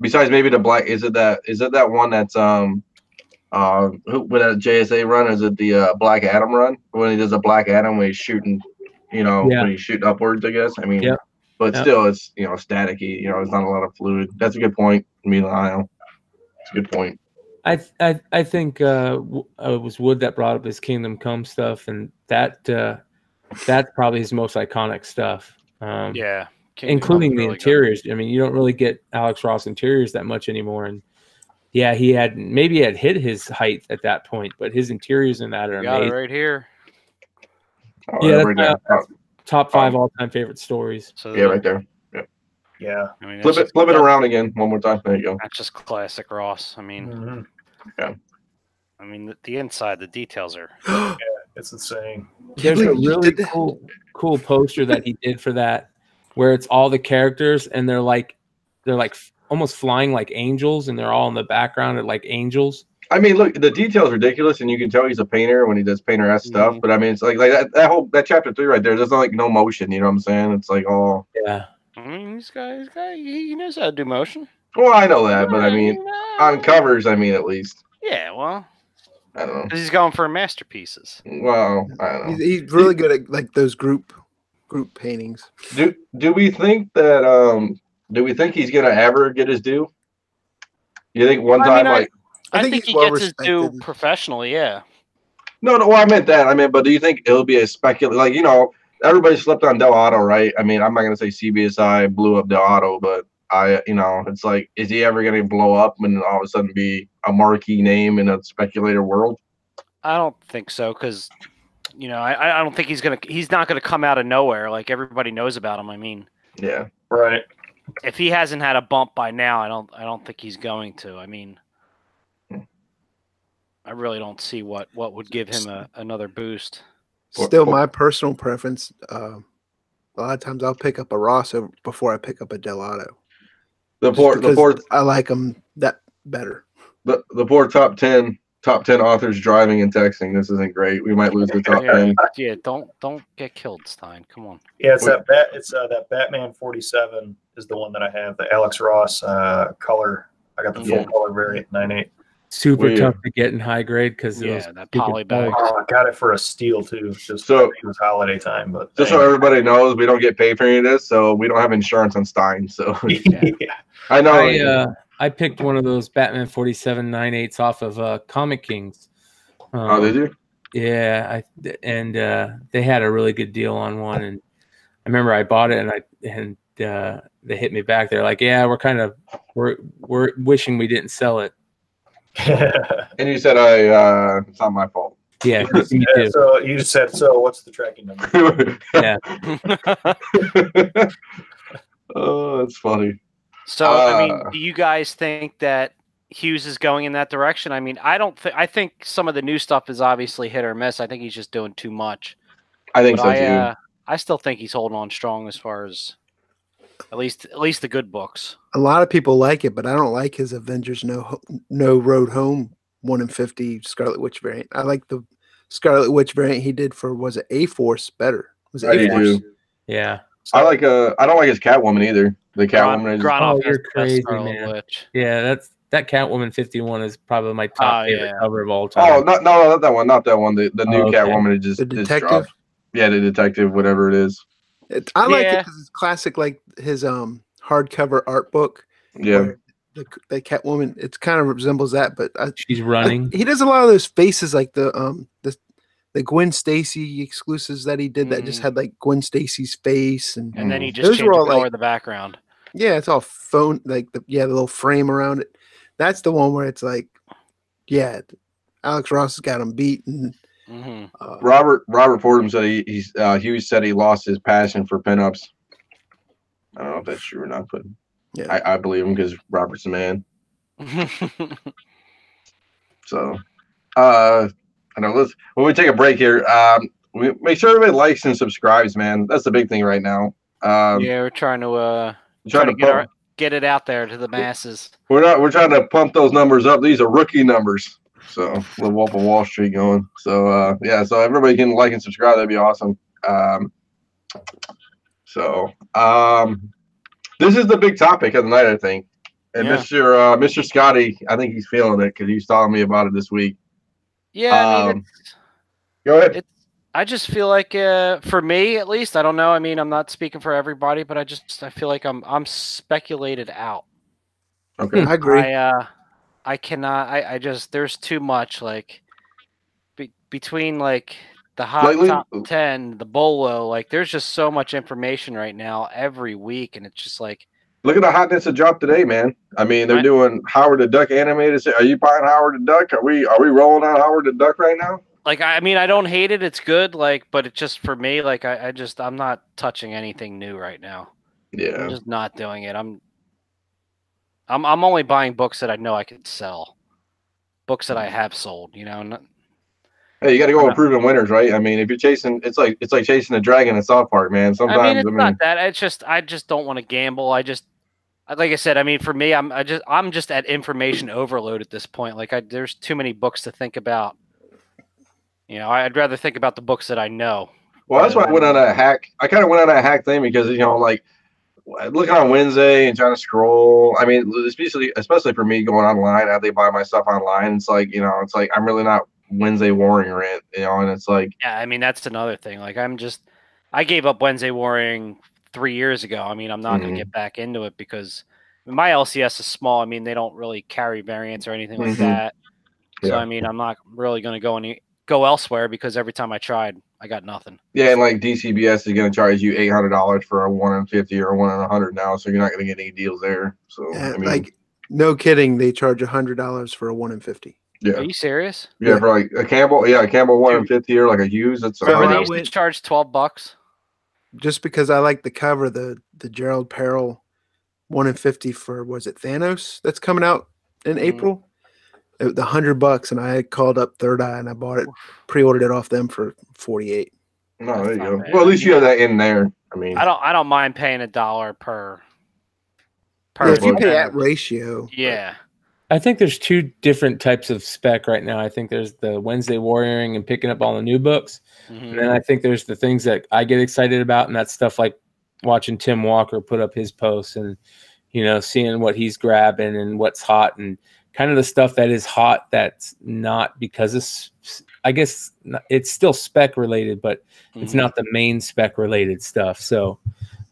Besides maybe the black, is it that one that's with that JSA run? Is it the Black Adam run when he does a Black Adam when he's shooting, when he's shooting upwards? I guess. I mean, but still, it's staticky. It's not a lot of fluid. That's a good point, Emiliano. It's a good point. I think it was Wood that brought up his Kingdom Come stuff, and that's probably his most iconic stuff. Including the interiors. Good. I mean, you don't really get Alex Ross interiors that much anymore. And he had hit his height at that point, but his interiors in that are amazing. Right here. That's top 5 all-time favorite stories. So right there. Yeah. I mean, flip it around again one more time. There you go. That's just classic Ross. I mean, I mean the inside, the details are. It's insane. There's a really cool poster that he did for that, where it's all the characters and they're like almost flying like angels, and they're all in the background like angels. I mean, look, the detail's ridiculous, and you can tell he's a painter when he does painter-esque stuff. But I mean, it's like that chapter 3 right there. There's no motion. You know what I'm saying? It's like all. Yeah. I mean, this guy, he knows how to do motion. Well, I know that, but I mean, on covers, at least. Yeah, well, I don't know. Because he's going for masterpieces. Well, I don't know. He's really good at like those group paintings. Do we think that he's gonna ever get his due? You think I think he gets his due professionally, yeah. No, well, I meant that. But do you think it'll be a speculative? Everybody slept on Del Otto, right? I mean, I'm not gonna say CBSI blew up Del Otto, but it's like, is he ever gonna blow up and all of a sudden be a marquee name in a speculator world? I don't think so, because I don't think he's not gonna come out of nowhere like everybody knows about him. I mean, yeah, right. if he hasn't had a bump by now, I don't think he's going to. I mean, I really don't see what would give him another boost. Still, my personal preference. A lot of times I'll pick up a Ross before I pick up a Delato. I like them that better. The poor top 10 authors driving and texting. This isn't great. We might lose the top 10. Yeah, don't get killed, Stein. Come on. Yeah, it's that Batman 47 is the one that I have. The Alex Ross color. I got the full color variant 9.8. Super tough to get in high grade because that poly bag. Oh, I got it for a steal too. Just so it was holiday time, but just so everybody knows, we don't get paid for any of this, so we don't have insurance on Stein. So I know. I picked one of those Batman 47 9.8s off of Comic Kings. Did you? Yeah, they had a really good deal on one, and I remember I bought it, and they hit me back. They're like, "Yeah, we're wishing we didn't sell it." And you said it's not my fault. Yeah, me too. So you just said, so what's the tracking number? Yeah. Oh, that's funny. So I mean, do you guys think that Hughes is going in that direction? I mean, I think some of the new stuff is obviously hit or miss. I think he's just doing too much. I think so too. I still think he's holding on strong as far as at least the good books. A lot of people like it, but I don't like his Avengers No Road Home 1 in 50 Scarlet Witch variant. I like the Scarlet Witch variant he did for A-Force better. Was it A-Force? Yeah. I don't like his Catwoman either. The Catwoman is you're crazy, man. Witch. Yeah, that Catwoman 51 is probably my top favorite cover of all time. Oh, not that one, not that one. The new Catwoman is just the detective. Yeah, the detective, whatever it is. I like it because it's classic, like his hardcover art book. Yeah, the Catwoman. It kind of resembles that, but she's running. He does a lot of those faces, like the Gwen Stacy exclusives that he did that just had like Gwen Stacy's face, and then he just changed the color of the background. Yeah, it's all phone, like the little frame around it. That's the one where it's like, yeah, Alex Ross has got him beat. And, Robert Fordham said Hughes said he lost his passion for pinups. I don't know if that's true or not, but I believe him because Robert's a man. So, I know. When we take a break here, we make sure everybody likes and subscribes, man. That's the big thing right now. We're trying to get it out there to the masses. We're trying to pump those numbers up. These are rookie numbers. So the Wolf of Wall Street going. So so everybody can like and subscribe. That'd be awesome. This is the big topic of the night, I think. And Mr. Scotty, I think he's feeling it because he's telling me about it this week. Yeah, go ahead. I just feel like, for me at least, I don't know. I mean, I'm not speaking for everybody, but I feel like I'm speculated out. Okay, I agree. I cannot. I just there's too much like between like the top 10, the Bolo. Like there's just so much information right now every week, and it's just like. Look at the hotness that dropped today, man. I mean, they're doing Howard the Duck animated. Are you buying Howard the Duck? Are we rolling out Howard the Duck right now? Like, I mean, I don't hate it. It's good. Like, but it's just for me. Like, I'm not touching anything new right now. Yeah, I'm just not doing it. I'm only buying books that I know I could sell. Books that I have sold. You know. Hey, you got to go with proven winners, right? I mean, if you're chasing, it's like chasing a dragon in South Park, man. Sometimes I mean, it's not that. I just don't want to gamble. Like I said, I mean, for me, I'm just at information overload at this point. Like, there's too many books to think about. You know, I'd rather think about the books that I know. Well, that's why I went on a hack. I kind of went on a hack thing because, you know, like looking on Wednesday and trying to scroll. I mean, especially for me going online, I buy my stuff online. It's like, you know, I'm really not Wednesday Warring rent, you know, and it's like. Yeah, I mean, that's another thing. Like, I gave up Wednesday Warring 3 years ago. I mean, I'm not going to get back into it because my LCS is small. I mean, they don't really carry variants or anything like that. So, I mean, I'm not really going to go elsewhere because every time I tried, I got nothing. Yeah, and like DCBS is going to charge you $800 for a 1 in 50 or a 1 in 100 now, so you're not going to get any deals there. So, yeah, I mean, like, no kidding, they charge $100 for a 1 in 50. Yeah. Are you serious? Yeah, for like a Campbell, a Campbell 1 in 50 or like a Hughes. That's they used to charge $12. Just because I like the cover, the Gerald Perel 1 in 50 for, was it Thanos that's coming out in Mhm. April? The $100, and I had called up Third Eye and I bought it, pre-ordered it off them for 48. No, That's there you not go. bad. Well, at I least you mean, have that in there. I mean, I don't mind paying $1 per Yeah, if you book. pay at ratio. but- Yeah. I think there's two different types of spec right now. I think there's the Wednesday Warrioring and picking up all the new books. Mhm. And then I think there's the things that I get excited about, and that's stuff like watching Tim Walker put up his posts and, seeing what he's grabbing and what's hot and kind of the stuff that is hot that's not because it's, I guess it's still spec related, but it's Mhm. not the main spec related stuff. So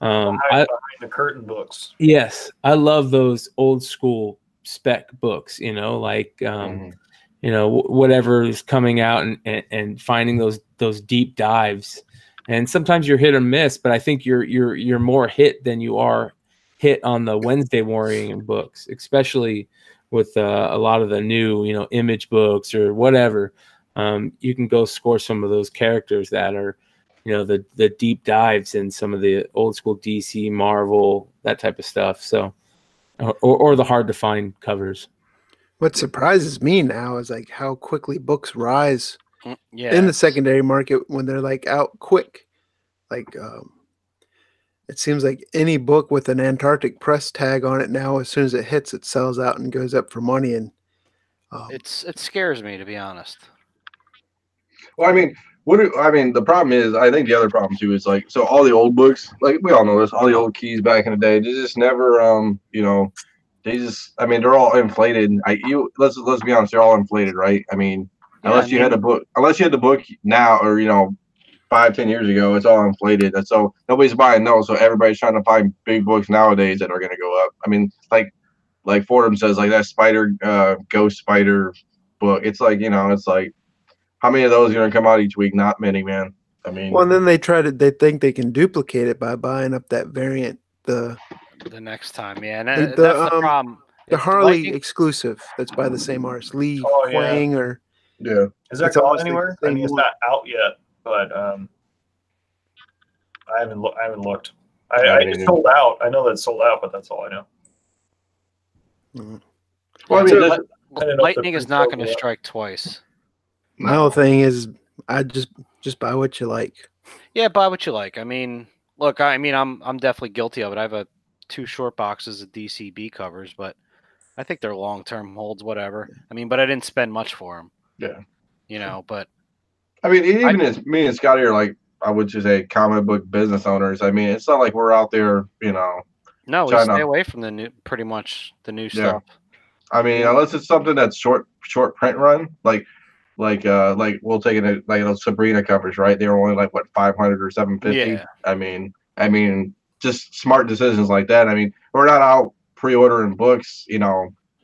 Behind the curtain books. yes, I love those old school spec books, like whatever is coming out and finding those deep dives. And sometimes you're hit or miss, but I think you're more hit than you are hit on the Wednesday Warrioring books, especially with a lot of the new image books or whatever. You can go score some of those characters that are the deep dives in some of the old school DC, Marvel, that type of stuff. So or the hard to find covers. What surprises me now is like how quickly books rise Yeah. in the secondary market when they're like out quick. Like it seems like any book with an Antarctic press tag on it now, as soon as it hits, it sells out and goes up for money. And It scares me, to be honest. well, I mean, the problem is, I think the other problem too is like, so all the old books, like we all know this, all the old keys back in the day, they just never, they just, I mean, they're all inflated. Let's be honest, they're all inflated, right? I mean, Yeah, unless you had the book now, or 5-10 years ago, it's all inflated, and so nobody's buying those. So everybody's trying to find big books nowadays that are going to go up. I mean, like Fordham says, like that Ghost Spider book. It's like it's like, how many of those are going to come out each week? Not many, man. I mean, well, and then they think they can duplicate it by buying up that variant, the next time. Yeah, and The- that's the, the problem. the It's Harley Lightning- exclusive that's by the same artist, Lee Oh, yeah. Huang, or yeah. Is that It's gone almost like anywhere? the I same mean, it's one. not out yet, but I haven't looked. I I haven't it's either. sold out. I know that it's sold out, but that's all I know. Well, I mean, So, this- I didn't know if Lightning the is not going to pre-sold yet. strike twice. my whole thing is I just buy what you like. Yeah, buy what you like. I mean, look, I'm definitely guilty of it. I have 2 short boxes of DCB covers, but I think they're long-term holds, whatever. I mean, but I didn't spend much for them. Yeah. But I mean, even as me and Scotty are like, I would just say comic book business owners. I mean, it's not like we're out there, no, we China. stay away from pretty much the new stuff. I mean, unless it's something that's short print run, like we'll take it like those Sabrina covers, right? They were only like what 500 or 750. Yeah. I mean, just smart decisions like that. I mean, we're not out pre-ordering books,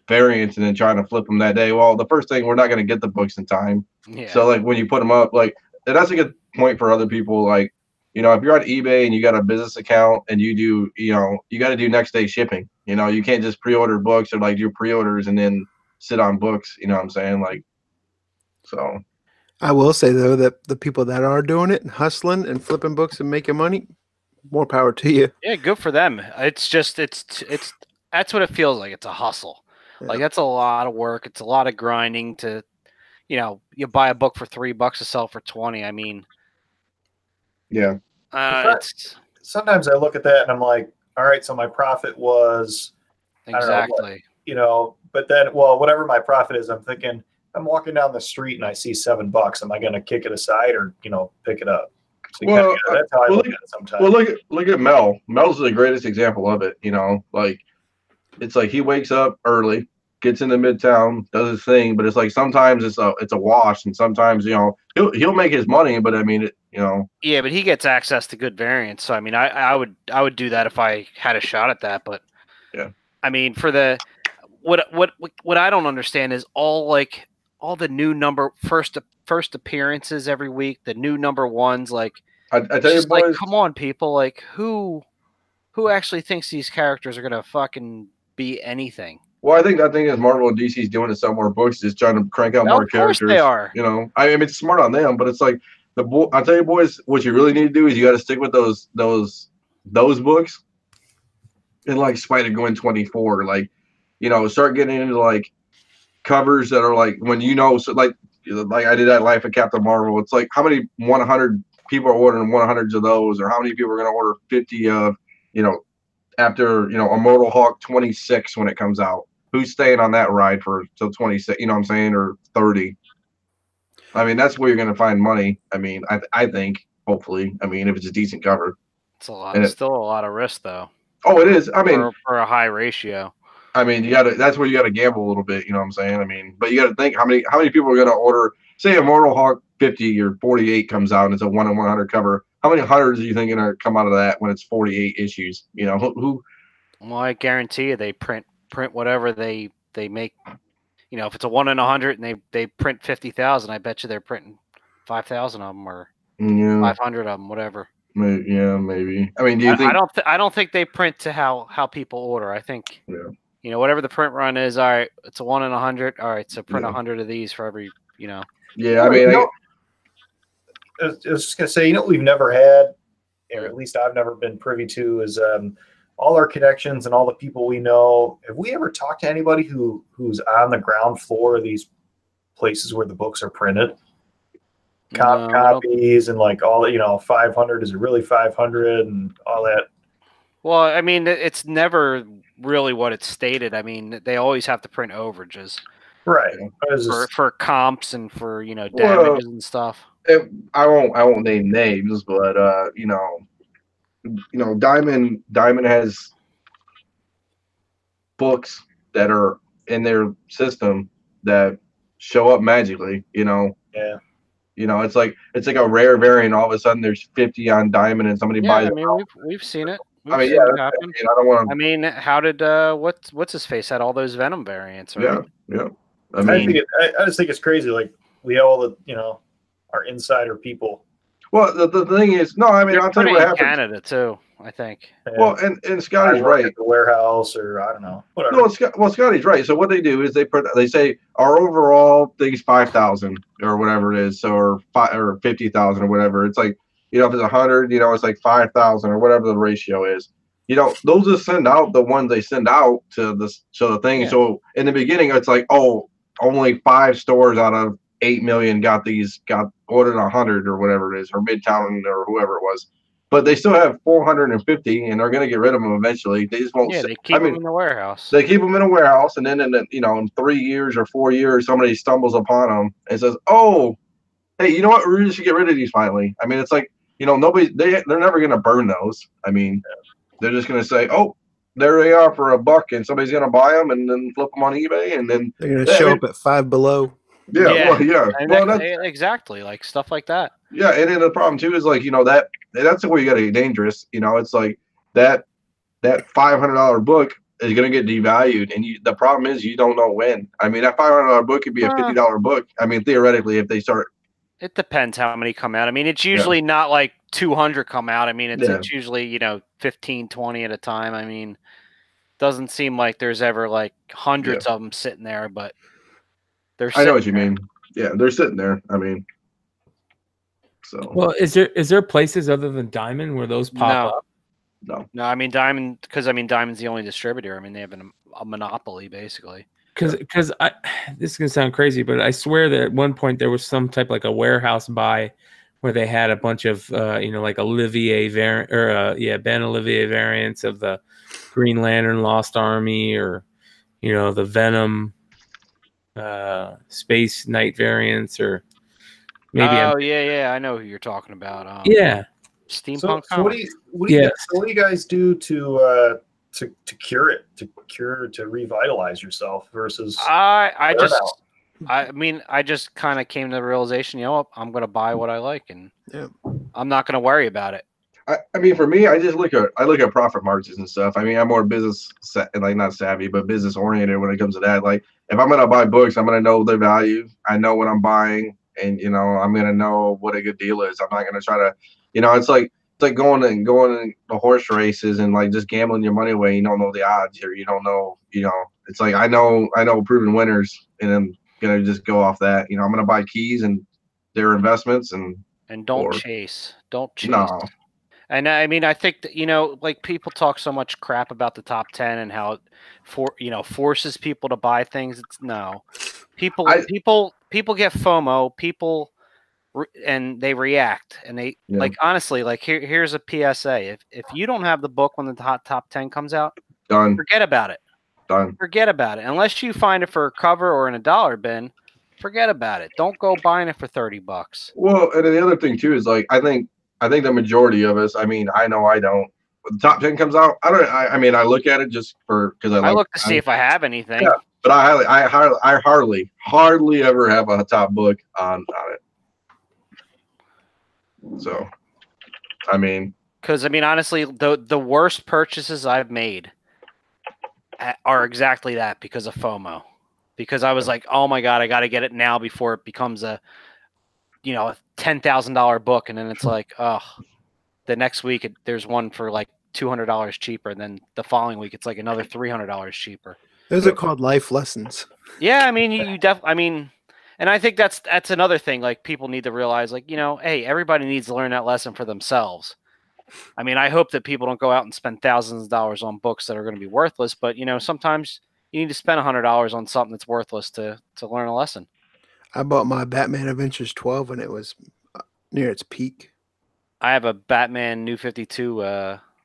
variants, and then trying to flip them that day. Well, the first thing, we're not going to get the books in time. Yeah. So like when you put them up, like, and that's a good point for other people. Like, if you're on eBay and you got a business account and you do, you got to do next day shipping. You can't just pre-order books or like do pre-orders and then sit on books. You know what I'm saying? Like, so. I will say though that the people that are doing it and hustling and flipping books and making money, more power to you. Yeah, good for them. It's just it's that's what it feels like. It's a hustle. Yeah. Like that's a lot of work. It's a lot of grinding to, you buy a book for $3 to sell for 20. I mean, Yeah. it's Sometimes I look at that and I'm like, all right, so my profit was exactly. But then, well, whatever my profit is, I'm thinking, I'm walking down the street and I see $7. Am I going to kick it aside or, pick it up? So Well, that's how I look at it sometimes. Well, look at Mel. Mel's the greatest example of it. Like it's like he wakes up early, gets into Midtown, does his thing, but it's like sometimes it's a wash, and sometimes he'll make his money, but I mean Yeah, but he gets access to good variants. So I mean, I would do that if I had a shot at that. But yeah, I mean, for the what I don't understand is all the new first appearances every week, the new number ones. Like I tell you, boys, like, come on, people, like who actually thinks these characters are gonna fucking be anything? Well, I think is Marvel and DC's doing to sell more books, just trying to crank out Well, more of course characters. they are. I mean, it's smart on them, but it's like I tell you, boys, what you really need to do is you got to stick with those books. and like Spider-Gwen 24, like, you know, start getting into like covers that are like when so like I did that Life of Captain Marvel. It's like how many 100 people are ordering 100s of those, or how many people are going to order 50 of, you know, after, you know, Immortal Hulk 26 when it comes out. Who's staying on that ride for till 26? You know what I'm saying, or 30? I mean, that's where you're going to find money. I mean, I think hopefully. I mean, if it's a decent cover, it's a lot. Still a lot of risk though. Oh, it is. I mean, for a high ratio. I mean, you gotta. That's where you gotta gamble a little bit. You know what I'm saying? I mean, but you gotta think how many people are gonna order. Say Immortal Hulk 50 or 48 comes out and it's a 1 in 100 cover. How many hundreds are you think gonna come out of that when it's 48 issues? You know who? Well, I guarantee you they print whatever they make. You know, if it's a 1 in 100 and they print 50,000, I bet you they're printing 5,000 of them or 500 of them, whatever. Maybe, yeah, maybe. I mean, do you think? I don't think they print to how people order. I think, you know, whatever the print run is. All right, it's a 1 in 100. All right, so print 100 of these for every, you know. Yeah, I mean, I was just gonna say, you know, we've never had, or at least I've never been privy to, is all our connections and all the people we know. Have we ever talked to anybody who's on the ground floor of these places where the books are printed? Copies and like all, you know, 500, is it really 500 and all that? Well, I mean, it's never really what it's stated. I mean, they always have to print overages, right? For comps and for, you know, damages and stuff. I won't name names, but you know, Diamond has books that are in their system that show up magically. You know. Yeah. You know, it's like a rare variant. All of a sudden, there's 50 on Diamond, and somebody buys. I mean, we've seen it. I mean, yeah, I don't want to. I mean, how did what's his face had all those Venom variants? Right? Yeah. I just think it's crazy. Like we have all the, you know, our insider people. Well, the thing is, no, I mean, I'll tell you what happened. Canada too, I think. Yeah. Well, and Scotty's right. At the warehouse, or I don't know, whatever. No, Scotty's right. So what they do is they say our overall thing's 5,000 or whatever it is, or 50,000 or whatever. It's like, you know, if it's 100, you know, it's like 5,000 or whatever the ratio is. You know, those just send out the ones they send out to the thing. Yeah. So in the beginning, it's like, oh, only 5 stores out of 8 million got ordered 100 or whatever it is, or Midtown or whoever it was. But they still have 450, and they're going to get rid of them eventually. They just won't. Yeah, they keep them in the warehouse. They keep them in a warehouse, and then in 3 years or 4 years, somebody stumbles upon them and says, "Oh, hey, you know what? We should get rid of these finally." I mean, it's like, you know, they're never going to burn those. I mean, they're just going to say, "Oh, there they are for $1," and somebody's going to buy them and then flip them on eBay, and then they're going to show up at $5 below. Yeah. Well, exactly, like stuff like that. Yeah, and then the problem too is, like, you know, that's the way you got to get dangerous. You know, it's like that $500 book is going to get devalued, and the problem is you don't know when. I mean, that $500 book could be a $50 book. I mean, theoretically, if they start. It depends how many come out. I mean, it's usually not like 200 come out. I mean, it's usually, you know, 15, 20 at a time. I mean, doesn't seem like there's ever like hundreds of them sitting there, but I know what you mean. Yeah, they're sitting there. I mean, so. Well, is there places other than Diamond where those pop up? No. I mean, Diamond's the only distributor. I mean, they have a monopoly basically. Because this is gonna sound crazy, but I swear that at one point there was some type like a warehouse buy where they had a bunch of you know, like Olivier variant or Ben Olivier variants of the Green Lantern Lost Army, or, you know, the Venom Space Knight variants, or maybe. I know who you're talking about. Steampunk. So what do you guys do to cure it, to revitalize yourself versus? I just kind of came to the realization, you know, I'm going to buy what I like, and I'm not going to worry about it. I mean, for me, I look at profit margins and stuff. I mean, I'm more business, like not savvy, but business oriented when it comes to that. Like, if I'm going to buy books, I'm going to know their value. I know what I'm buying, and, you know, I'm going to know what a good deal is. I'm not going to try to, you know, it's like going in the horse races and like just gambling your money away. You don't know the odds, or you don't know, you know, it's like, I know proven winners, and I'm going to just go off that. You know, I'm going to buy keys and their investments, and don't chase. No. And I mean, I think that, you know, like people talk so much crap about the top 10 and how it forces people to buy things. It's no. People get FOMO, and they react, and they like, honestly, like here's a PSA. If you don't have the book when the top 10 comes out, done. Forget about it. Done. Forget about it. Unless you find it for a cover or in a dollar bin, forget about it. Don't go buying it for $30. Well, and then the other thing too is like I think the majority of us. I mean, I know I don't. When the top 10 comes out, I don't. I mean, I look at it just because I look to see if I have anything. Yeah, but I hardly ever have a top book on it. So, I mean, because honestly, the worst purchases I've made are exactly that, because of FOMO. Because I was like, oh my God, I got to get it now before it becomes a $10,000 book, and then it's like, oh, the next week there's one for like $200 cheaper, and then the following week it's like another $300 cheaper. Those are called life lessons. Yeah, I mean, and I think that's another thing. Like, people need to realize, like, hey, everybody needs to learn that lesson for themselves. I mean, I hope that people don't go out and spend thousands of dollars on books that are going to be worthless, but sometimes you need to spend $100 on something that's worthless to learn a lesson. I bought my Batman Adventures 12 when it was near its peak. I have a Batman New 52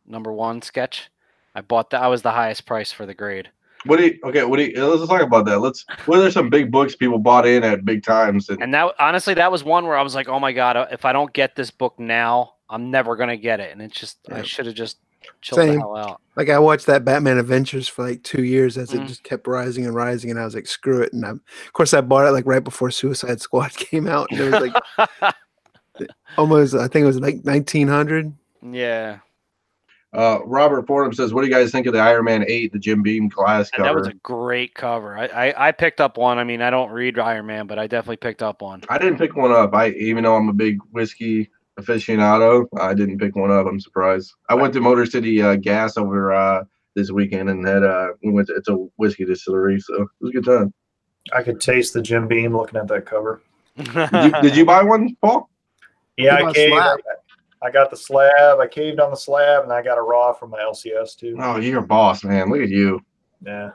#1 sketch. I bought that. I was the highest price for the grade. let's talk about that. What are some big books people bought in at big times? And that, honestly, that was one where I was like, oh my God, if I don't get this book now, I'm never going to get it. And it's just, I should have just chilled the hell out. Like, I watched that Batman Adventures for like 2 years as it just kept rising and rising, and I was like, screw it. And of course I bought it like right before Suicide Squad came out, and it was like almost, I think it was like 1900. Yeah. Robert Fordham says, what do you guys think of the Iron Man 8, the Jim Beam class cover? That was a great cover. I picked up one. I mean, I don't read Iron Man, but I definitely picked up one. I didn't pick one up. Even though I'm a big whiskey aficionado, I didn't pick one up. I'm surprised. I went to Motor City Gas over this weekend, and it's a whiskey distillery, so it was a good time. I could taste the Jim Beam looking at that cover. Did you buy one, Paul? Yeah, I got the slab. I caved on the slab, and I got a raw from my LCS too. Oh, you're a boss, man. Look at you. Yeah.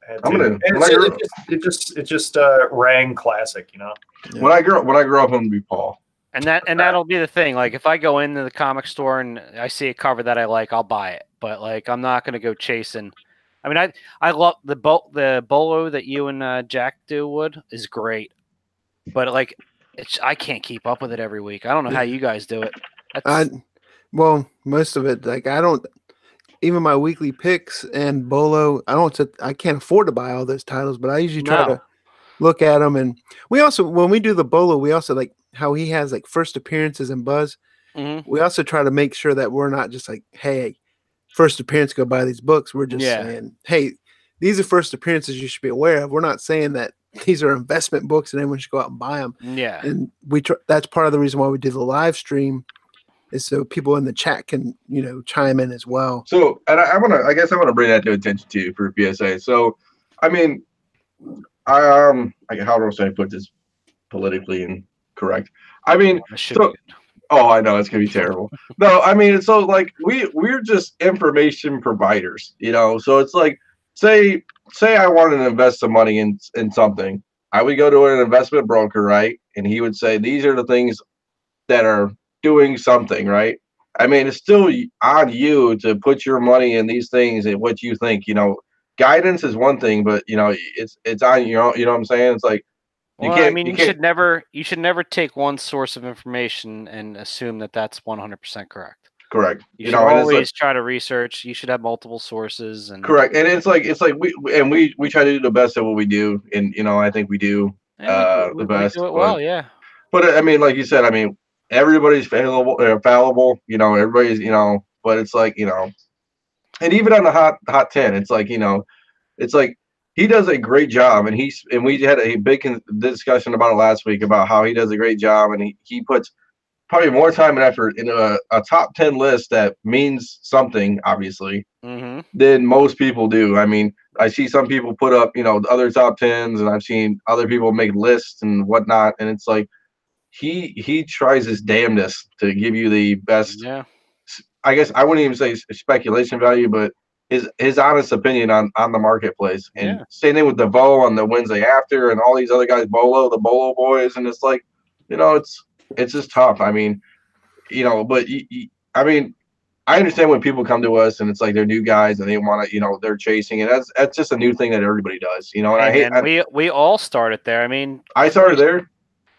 It just rang classic, Yeah. When I grow up, I'm gonna be Paul. And that'll be the thing. Like, if I go into the comic store and I see a cover that I like, I'll buy it. But like, I'm not gonna go chasing. I mean, I love the bolo that you and Jack is great, but like, I can't keep up with it every week. I don't know how you guys do it. Well, most of it, like, I don't. Even my weekly picks and bolo, I can't afford to buy all those titles, but I usually try to look at them. And we also, when we do the bolo, we also like how he has like first appearances and buzz. Mm-hmm. We also try to make sure that we're not just like, hey, first appearance, go buy these books. We're just saying, hey, these are first appearances you should be aware of. We're not saying that these are investment books and everyone should go out and buy them. Yeah. And that's part of the reason why we do the live stream, is so people in the chat can, chime in as well. So, and I guess I want to bring that to attention too for PSA. So, I mean, how do I put this politically and correct? I mean, I know it's gonna be terrible. No, I mean, it's so like we're just information providers, So it's like, say I wanted to invest some money in something, I would go to an investment broker, right? And he would say, these are the things that are doing something, right? I mean, it's still on you to put your money in these things and what you think. Guidance is one thing, but it's on you know what I'm saying? It's like, you should never take one source of information and assume that that's 100% correct. Correct. You should always try to research. You should have multiple sources. And correct. And it's like we try to do the best at what we do, and I think we do the best. We do it well, yeah. But I mean, like you said, I mean, everybody's fallible. Everybody's but it's like and even on the hot 10, it's like it's like he does a great job, and we had a big discussion about it last week about how he does a great job, and he puts probably more time and effort into a top 10 list that means something, obviously, than most people do. I mean, I see some people put up, other top 10s, and I've seen other people make lists and whatnot, and it's like he tries his damnedest to give you the best I guess I wouldn't even say speculation value, but his honest opinion on the marketplace. And same thing with DeVoe on the Wednesday after, and all these other guys, the Bolo boys, and it's like, it's just tough. I mean, but I mean, I understand when people come to us and it's like they're new guys and they want to, they're chasing, and that's just a new thing that everybody does, And we all started there. I mean, I started there.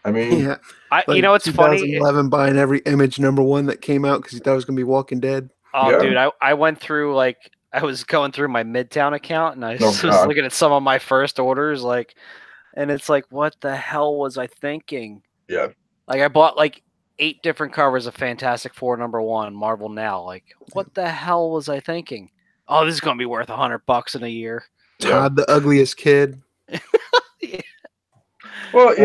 I mean, Yeah. It's funny. 2011 buying every Image #1 that came out because he thought it was gonna be Walking Dead. Oh, dude, I went through I was going through my Midtown account and I was looking at some of my first orders, and it's like, what the hell was I thinking? Yeah. I bought 8 different covers of Fantastic Four #1 Marvel Now. What the hell was I thinking? Oh, this is gonna be worth $100 in a year. Todd the Ugliest Kid. Yeah. Well,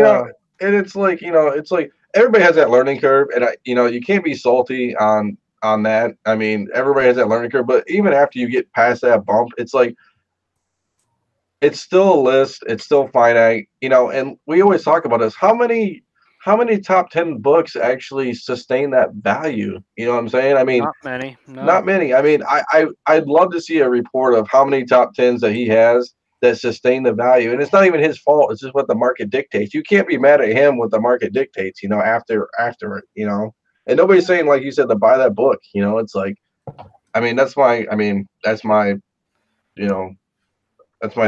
and it's like, it's like everybody has that learning curve, and you can't be salty on that. I mean, everybody has that learning curve, but even after you get past that bump, it's like it's still a list, it's still finite, and we always talk about this. How many top 10 books actually sustain that value? You know what I'm saying? I mean, not many. No. Not many. I mean, I'd love to see a report of how many top 10s that he has that sustain the value. And it's not even his fault. It's just what the market dictates. You can't be mad at him what the market dictates, after it, And nobody's saying, like you said, to buy that book. It's like, that's my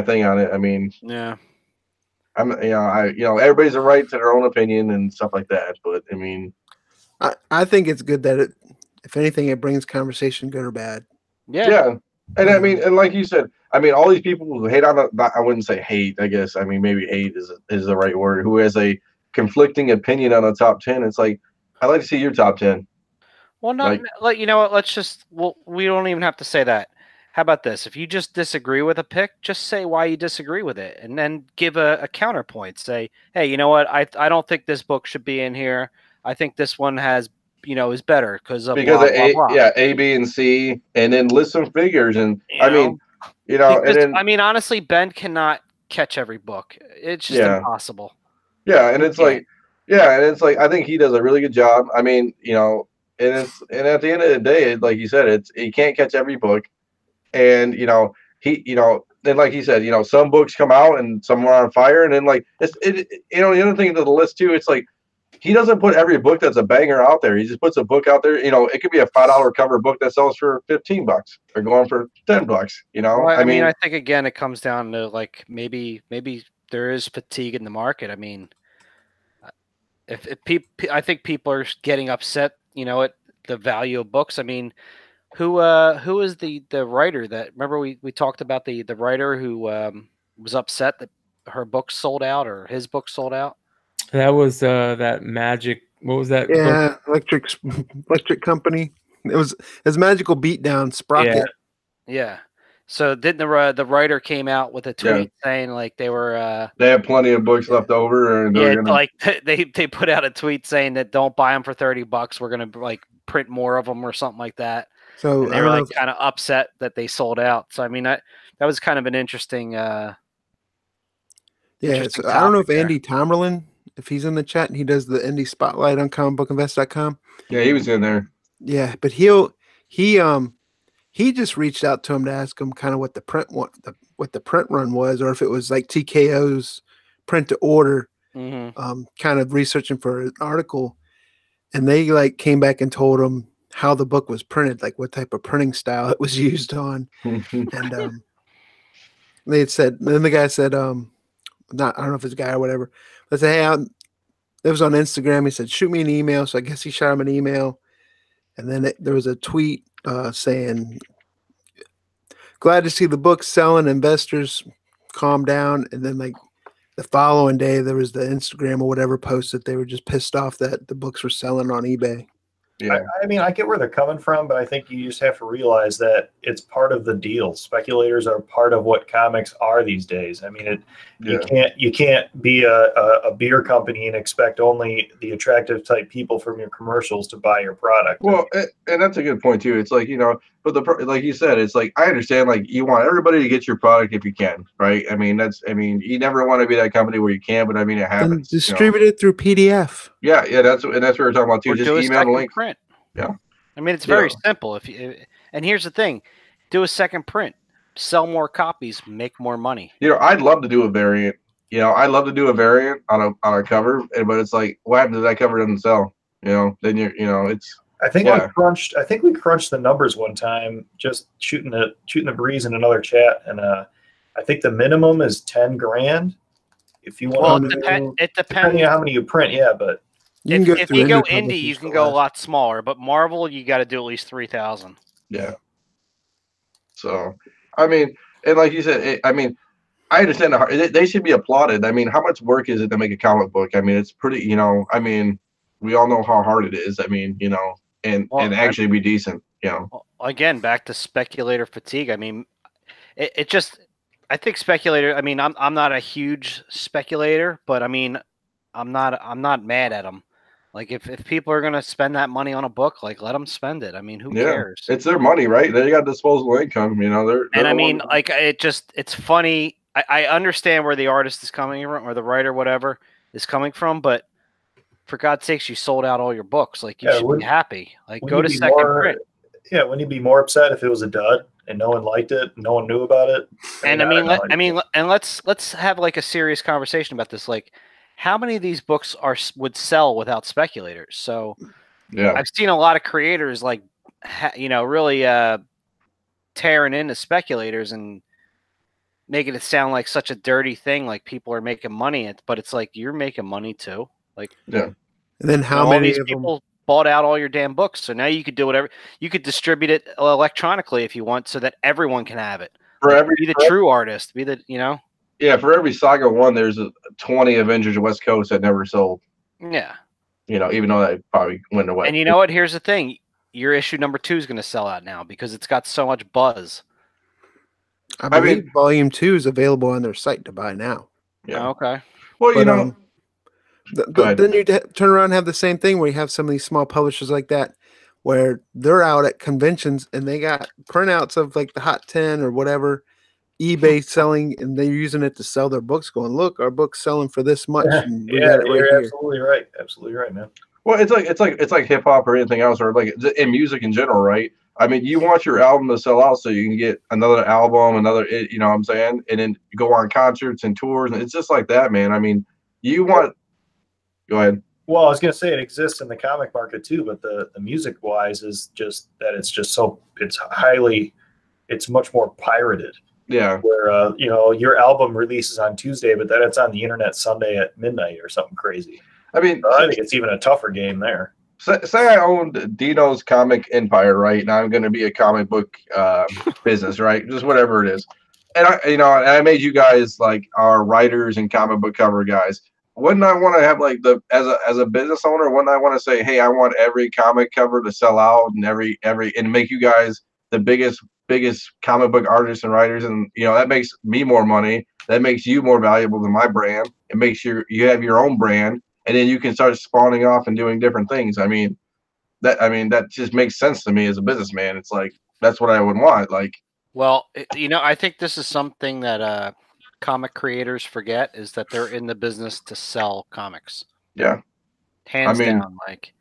thing on it. I mean, yeah. Everybody's a right to their own opinion and stuff like that. But I mean, I think it's good that if anything, it brings conversation, good or bad. Yeah. Yeah. And I mean, and like you said, all these people who hate on I wouldn't say hate, I guess. Maybe hate is the right word, who has a conflicting opinion on the top 10. It's like, I'd like to see your top 10. Well, you know what? We don't even have to say that. How about this? If you just disagree with a pick, just say why you disagree with it, and then give a counterpoint. Say, hey, you know what? I don't think this book should be in here. I think this one has, is better because of blah, blah, blah. Yeah, A, B, and C, and then list some figures. And honestly, Ben cannot catch every book. It's just impossible. Yeah, and it's like, I think he does a really good job. And at the end of the day, like you said, he can't catch every book. And then like he said, some books come out and some are on fire, and then the other thing to the list too, it's like he doesn't put every book that's a banger out there. He just puts a book out there. It could be a $5 cover book that sells for $15 or going for $10. Well, I mean, I think again it comes down to maybe there is fatigue in the market. I mean, I think people are getting upset, at the value of books. I mean. Who is the writer that, remember we talked about the writer who was upset that her book sold out or his book sold out? That was that Magic. What was that? Yeah, book? Electric Company. It was Magical Beatdown Sprocket. Yeah. So didn't the writer came out with a tweet saying they were they have plenty of books left over, and they put out a tweet saying that don't buy them for $30. We're gonna print more of them or something like that. So and they were kind of upset that they sold out. So I mean that was kind of an interesting. Interesting I don't know if Andy Tomerlin, if he's in the chat, and he does the indie spotlight on comicbookinvest.com. Yeah, he was in there. Yeah, but he just reached out to him to ask him kind of what the print run was, or if it was like TKO's print to order. Mm-hmm. Kind of researching for an article, and they came back and told him how the book was printed, what type of printing style it was used on. And they had said, then the guy said, I don't know if it's a guy or whatever, but say, hey, it was on Instagram. He said, shoot me an email. So I guess he shot him an email. And then there was a tweet saying, glad to see the book selling, investors calm down. And then the following day, there was the Instagram or whatever post that they were just pissed off that the books were selling on eBay. Yeah. I mean, I get where they're coming from, but I think you just have to realize that it's part of the deal. Speculators are part of what comics are these days. I mean, you can't be a beer company and expect only the attractive type people from your commercials to buy your product. Well, and that's a good point too. It's but like you said, it's I understand you want everybody to get your product if you can, right? I mean, you never want to be that company where you can, but I mean, it happens. And distribute it through PDF. Yeah, that's what we're talking about too. Or just do a email the link. Print. Yeah. I mean, it's very simple. And here's the thing, do a second print, sell more copies, make more money. I'd love to do a variant. I'd love to do a variant on a cover, but it's like, what happens if that cover doesn't sell? Then it's. I think we crunched the numbers one time, just shooting the breeze in another chat, and I think the minimum is 10 grand. If you want, it depends. Depending on how many you print, yeah, but. If you go indie, you can go a lot smaller, but Marvel, you got to do at least 3,000. Yeah. So, I mean, and like you said, I understand they should be applauded. I mean, how much work is it to make a comic book? I mean, it's pretty. We all know how hard it is. I mean, and actually be decent. Again, back to speculator fatigue. I mean, it just. I think speculator. I mean, I'm not a huge speculator, but I mean, I'm not mad at them. Like if people are gonna spend that money on a book, like let them spend it. I mean, who cares? It's their money, right? They got disposable income. They're and I mean, like it's funny. I understand where the artist is coming from, or the writer, whatever, is coming from, but for God's sakes, you sold out all your books. Like you should be happy. Like go to second print. Yeah, wouldn't you be more upset if it was a dud and no one liked it, no one knew about it? And let's have like a serious conversation about this. Like, how many of these books would sell without speculators? So, yeah, I've seen a lot of creators like, really tearing into speculators and making it sound like such a dirty thing. Like people are making money, but it's like you're making money too. Like, yeah. And then how many of these people bought out all your damn books? So now you could do whatever. You could distribute it electronically if you want, so that everyone can have it. Be the true artist. Be the Yeah, for every Saga one, there's 20 Avengers West Coast that never sold. Yeah. Even though they probably went away. And you know what? Here's the thing. Your issue number 2 is going to sell out now because it's got so much buzz. I believe volume 2 is available on their site to buy now. Yeah. Oh, okay. Well, then you turn around and have the same thing where you have some of these small publishers like that where they're out at conventions and they got printouts of like the Hot 10 or whatever, eBay selling, and they're using it to sell their books, going, look, our book's selling for this much. And we got it right here. Absolutely right. Absolutely right, man. Well, it's like hip hop or anything else, or like in music in general, right? I mean, you want your album to sell out so you can get another album, you know what I'm saying? And then you go on concerts and tours, and it's just like that, man. I mean, go ahead. Well, I was going to say it exists in the comic market too, but the music wise is just that it's much more pirated. Yeah. Where, your album releases on Tuesday, but then it's on the internet Sunday at midnight or something crazy. I mean, I think it's even a tougher game there. Say I owned Dino's Comic Empire, right? And I'm going to be a comic book business, right? Just whatever it is. And I made you guys like our writers and comic book cover guys. Wouldn't I want to have like as a business owner? Wouldn't I want to say, hey, I want every comic cover to sell out and every and make you guys the biggest comic book artists and writers, and that makes me more money. That makes you more valuable than my brand. It makes you have your own brand. And then you can start spawning off and doing different things. I mean, that just makes sense to me as a businessman. It's like, that's what I would want. Like, well, I think this is something that comic creators forget, is that they're in the business to sell comics. Yeah. Hands down. Like,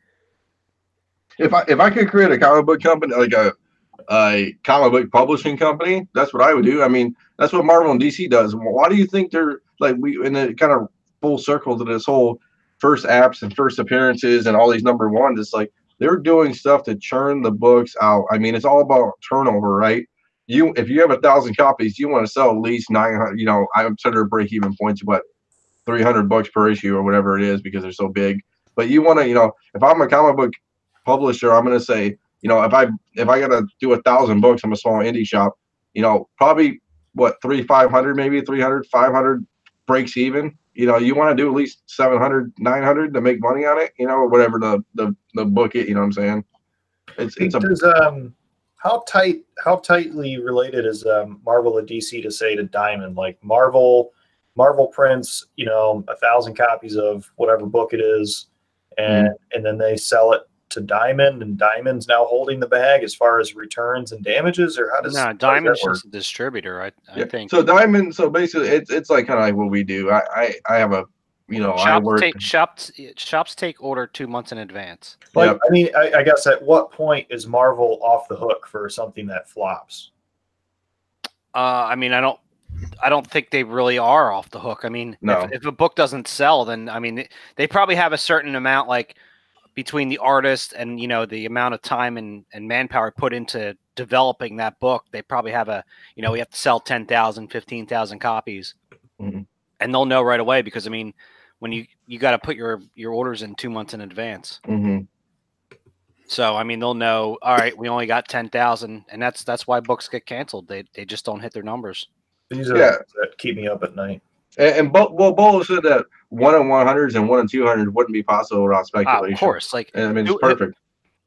if I could create a comic book company, like a comic book publishing company, that's what I would do. I mean, that's what Marvel and DC does. Why do you think they're like, in a kind of full circle to this whole first apps and first appearances and all these number ones? It's like they're doing stuff to churn the books out. I mean, it's all about turnover, right? If you have 1,000 copies, you want to sell at least 900. I consider break-even points, 300 bucks per issue or whatever it is, because they're so big. But you want to, if I'm a comic book publisher, I'm going to say, if I got to do 1,000 books, I'm a small indie shop. Probably 500, maybe 300, 500 breaks even. You want to do at least 700, 900 to make money on it, or whatever the book it, you know what I'm saying? How tightly related is Marvel and DC to say to Diamond? Like Marvel prints, 1,000 copies of whatever book it is, and then they sell it to Diamond, and Diamond's now holding the bag as far as returns and damages, or Diamond's just a distributor, I think. So Diamond, so basically it's like kind of like what we do. I have a you know, I work. Shops take order 2 months in advance. Like, Yep. I mean, I guess at what point is Marvel off the hook for something that flops? I mean, I don't think they really are off the hook. I mean, No. if a book doesn't sell, then I mean, they probably have a certain amount, like between the artist and, you know, the amount of time and manpower put into developing that book. They probably have a, you know, we have to sell 10,000, 15,000 copies, and they'll know right away, because I mean, when you got to put your orders in 2 months in advance. So I mean, they'll know. All right, we only got 10,000, and that's why books get canceled. They just don't hit their numbers. These are the ones that keep me up at night. And Bolo said that 1 in 100s and 1 in 200s wouldn't be possible without speculation. Of course, like, and I mean, it's perfect.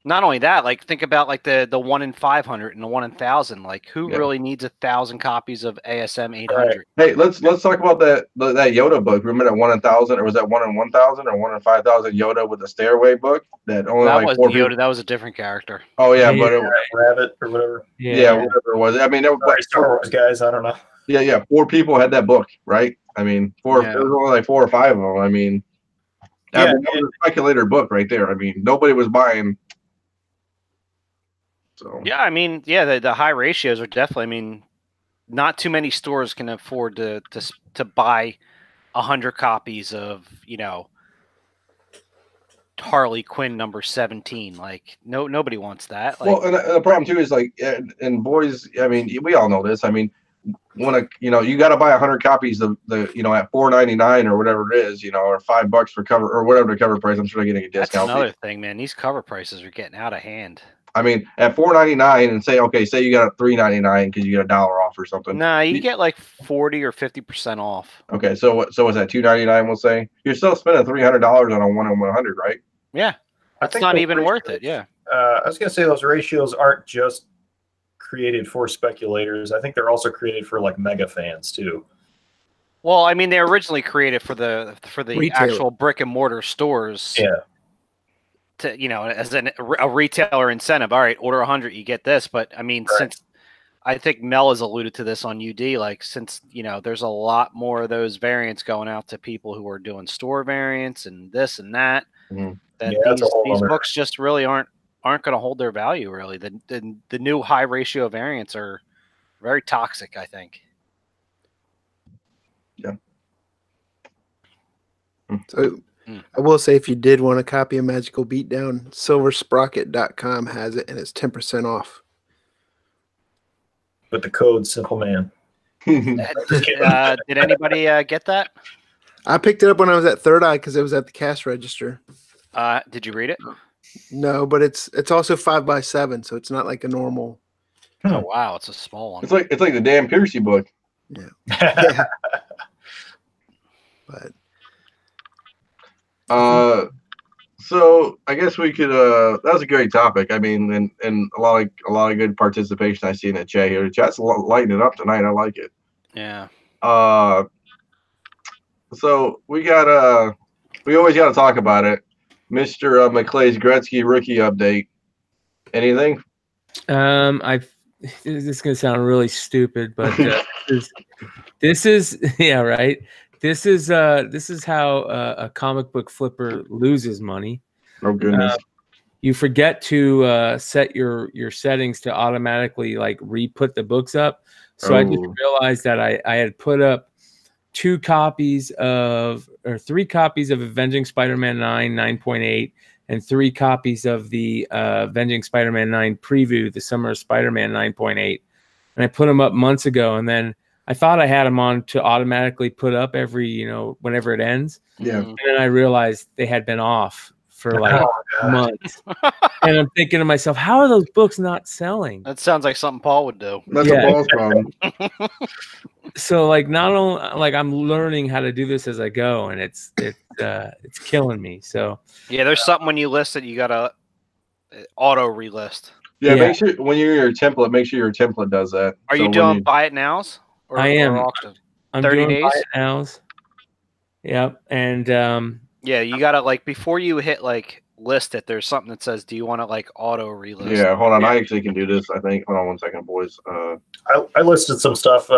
Not only that, like, think about like the 1 in 500 and the 1 in 1,000. Like, who really needs 1,000 copies of ASM 800? Hey, let's talk about that Yoda book. Remember that 1 in 1,000, or was that 1 in 1,000 or 1 in 5,000 Yoda with the Stairway book? That only that like wasn't Yoda. That was a different character. Oh yeah, but it was Rabbit or whatever. Yeah, whatever it was. I mean, Star Wars guys. I don't know. Yeah. 4 people had that book, right? I mean, there was only like 4 or 5 of them. I mean, that was a speculator book right there. I mean, nobody was buying. So yeah, I mean, the high ratios are definitely. I mean, not too many stores can afford to buy 100 copies of, you know, Harley Quinn number 17. Like, nobody wants that. Like, well, and the problem too is like, and boys, I mean, we all know this. I mean, you got to buy 100 copies of the, you know, at $4.99 or whatever it is, you know, or $5 for cover or whatever the cover price. I'm sure they're getting a discount. That's another thing, man. These cover prices are getting out of hand. I mean, at $4.99 and say you got a $3.99 because you get $1 off or something. Nah, you get like 40 or 50% off. Okay, so was that $2.99? We'll say you're still spending $300 on a 1 in 100, right? Yeah, it's not even worth it. Yeah, I was gonna say those ratios aren't just created for speculators. I think they're also created for like mega fans too. Well, I mean, they originally created for the actual brick and mortar stores. Yeah. To, you know, as a retailer incentive. All right, order 100, you get this. But I mean, since I think Mel has alluded to this on UD, like, since, you know, there's a lot more of those variants going out to people who are doing store variants and this and that, that these books just really aren't going to hold their value. Really, the new high ratio variants are very toxic, I think. Yeah. So I will say, if you did want a copy of Magical Beatdown, silversprocket.com has it, and it's 10% off. With the code Simple Man. Did anybody get that? I picked it up when I was at Third Eye because it was at the cash register. Did you read it? No, but it's also 5x7, so it's not like a normal. Oh wow, it's a small one. It's like the Dan Piercy book. Yeah. Yeah. But so I guess we could that was a great topic. I mean, and a lot of good participation I see in the chat here. The chat's lighting it up tonight. I like it. Yeah. So we got we always got to talk about it. Mr. McClay's Gretzky rookie update. Anything? This is gonna sound really stupid, but this is yeah, right. This is how a comic book flipper loses money. Oh goodness! You forget to set your settings to automatically like re-put the books up. So I just realized that I had put up 3 copies of Avenging Spider-Man 9 9.8 and 3 copies of the Avenging Spider-Man 9 preview, the Summer of Spider-Man 9.8, and I put them up months ago, and then I thought I had them on to automatically put up every, you know, whenever it ends. Yeah. And then I realized they had been off for like months. And I'm thinking to myself, how are those books not selling? That sounds like something Paul would do. That's a Paul's problem. So like, not only like I'm learning how to do this as I go, and it's killing me. So yeah, there's something when you list it, you gotta auto relist. Yeah, make sure when you're your template, make sure your template does that. Are you doing buy it nows? I am. Or auction? I'm 30 doing days? buy it nows. Yep, and yeah, you gotta, like, before you hit like list it, there's something that says, do you want to like auto relist? Yeah, hold on. I actually can do this, I think. Hold on 1 second, boys. I listed some stuff,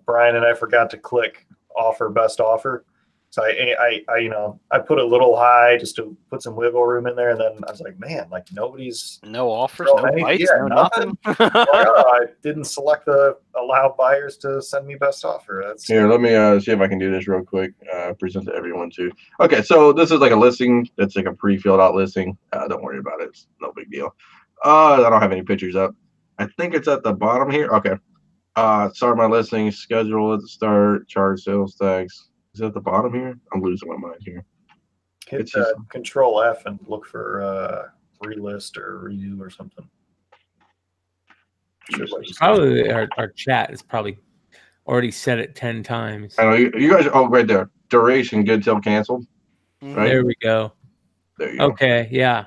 Brian, and I forgot to click offer best offer. So I put a little high just to put some wiggle room in there, and then I was like, man, like nobody's No offers, throwing no any- bites, yeah, no nothing. nothing. Like, oh, I didn't select the allow buyers to send me best offer. That's Here, let me see if I can do this real quick. Present to everyone too. Okay, so this is like a listing. It's like a pre-filled out listing. Don't worry about it. It's no big deal. I don't have any pictures up. I think it's at the bottom here. Okay. Start my listing. Schedule at the start. Charge sales tax. Is it at the bottom here? I'm losing my mind here. hit It's just- Control F and look for relist or redo or something. Should let you see. Probably our chat is probably already set it 10 times. I know you guys. Oh, right there. Duration good till canceled. Right. There we go. There you go. Okay, yeah.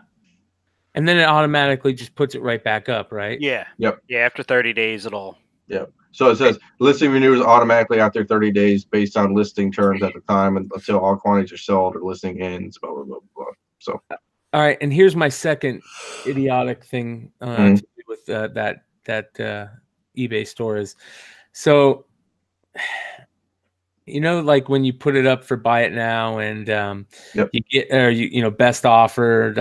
And then it automatically just puts it right back up, right? Yeah. Yep. Yeah. After 30 days, it'll. Yep. So it says listing renews automatically after 30 days based on listing terms at the time and until all quantities are sold or listing ends. Blah blah blah blah. So. All right, and here's my second idiotic thing to do with that eBay store is, so like when you put it up for buy it now and you get best offer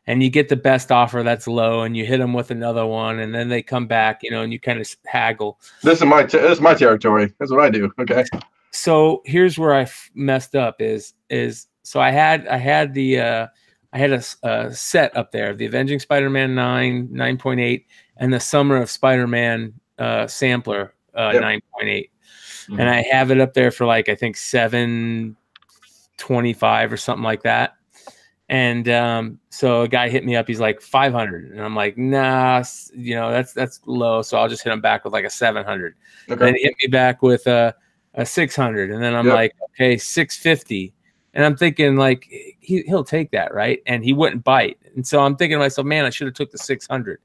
and you get the best offer that's low and you hit them with another one and then they come back and you kind of haggle. This is my territory. That's what I do. Okay. So here's where I messed up is so I had a set up there, the Avenging Spider-Man 9.8 and the Summer of Spider-Man sampler 9.8. Mm-hmm. And I have it up there for like I think $725 or something like that. And so a guy hit me up, he's like 500, and I'm like, nah, that's low, so I'll just hit him back with like a 700. Okay. Then he hit me back with a 600, and then I'm like, okay, 650. And I'm thinking like he'll take that, right? And he wouldn't bite. And so I'm thinking to myself, man, I should have took the 600.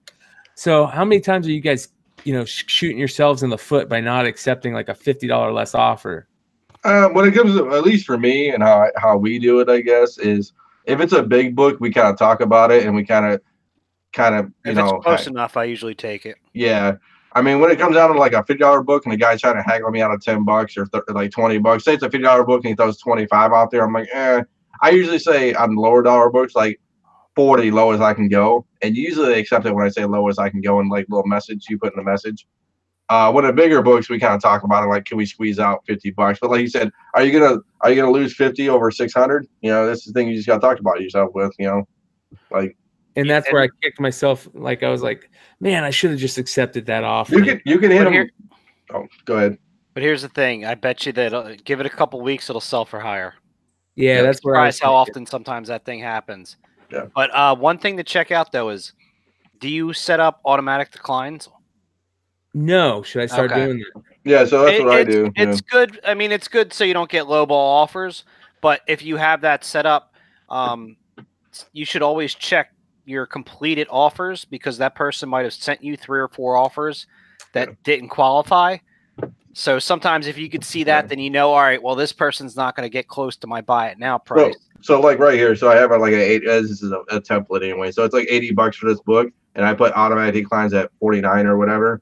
So how many times are you guys, shooting yourselves in the foot by not accepting like a $50 less offer? When it comes to, at least for me and how we do it, I guess, is if it's a big book, we kind of talk about it and we kind of if it's close enough, I usually take it. Yeah. I mean, when it comes down to like a $50 book and the guy's trying to haggle me out of $10 or like $20, say it's a $50 book and he throws 25 out there, I'm like, I usually say on lower dollar books, like 40 low as I can go. And usually they accept it when I say low as I can go in like little message you put in the message. When the bigger books, we kind of talk about it like, can we squeeze out $50? But like you said, are you gonna lose 50 over 600? This is the thing you just got to talk about yourself with. Like. And that's where I kicked myself. Like I was like, man, I should have just accepted that offer. You can hit them. Oh, go ahead. But here's the thing: I bet you that give it a couple weeks, it'll sell for higher. Yeah, that's where I was how often sometimes that thing happens. Yeah. But one thing to check out though is, do you set up automatic declines? No. Should I start doing that? Yeah, so that's what I do. It's good. I mean, it's good so you don't get lowball offers. But if you have that set up, you should always check your completed offers because that person might have sent you 3 or 4 offers that didn't qualify. So sometimes if you could see that, then all right, well, this person's not going to get close to my buy it now price. So like right here, so I have like this is a template anyway. So it's like $80 for this book, and I put automatic declines at 49 or whatever.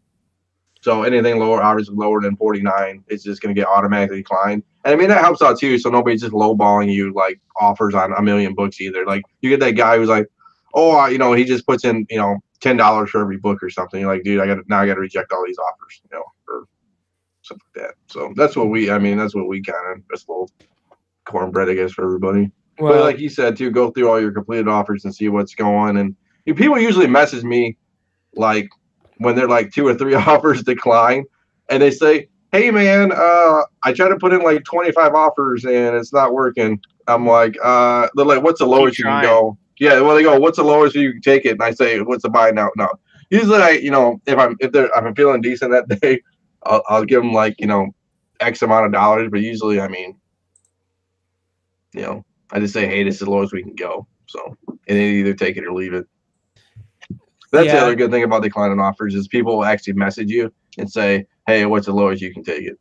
So anything lower, obviously lower than 49, it's just going to get automatically declined. And I mean, that helps out too. So nobody's just lowballing you like offers on a million books either. Like you get that guy who's like, oh, he just puts in, $10 for every book or something. You're like, dude, I got to reject all these offers, or something like that. So that's what we kind of, that's a little cornbread, I guess, for everybody. Well, but like you said too, go through all your completed offers and see what's going. And people usually message me like when they're like 2 or 3 offers decline, and they say, hey man, I try to put in like 25 offers and it's not working. I'm like, they're like, what's the lowest you can go? Yeah, well, they go, what's the lowest you can take it? And I say, what's the buy now? No. Usually, if I'm feeling decent that day, I'll give them like, X amount of dollars. But usually, I just say, hey, this is the lowest we can go. So, and they either take it or leave it. That's the other good thing about declining offers is people will actually message you and say, hey, what's the lowest you can take it?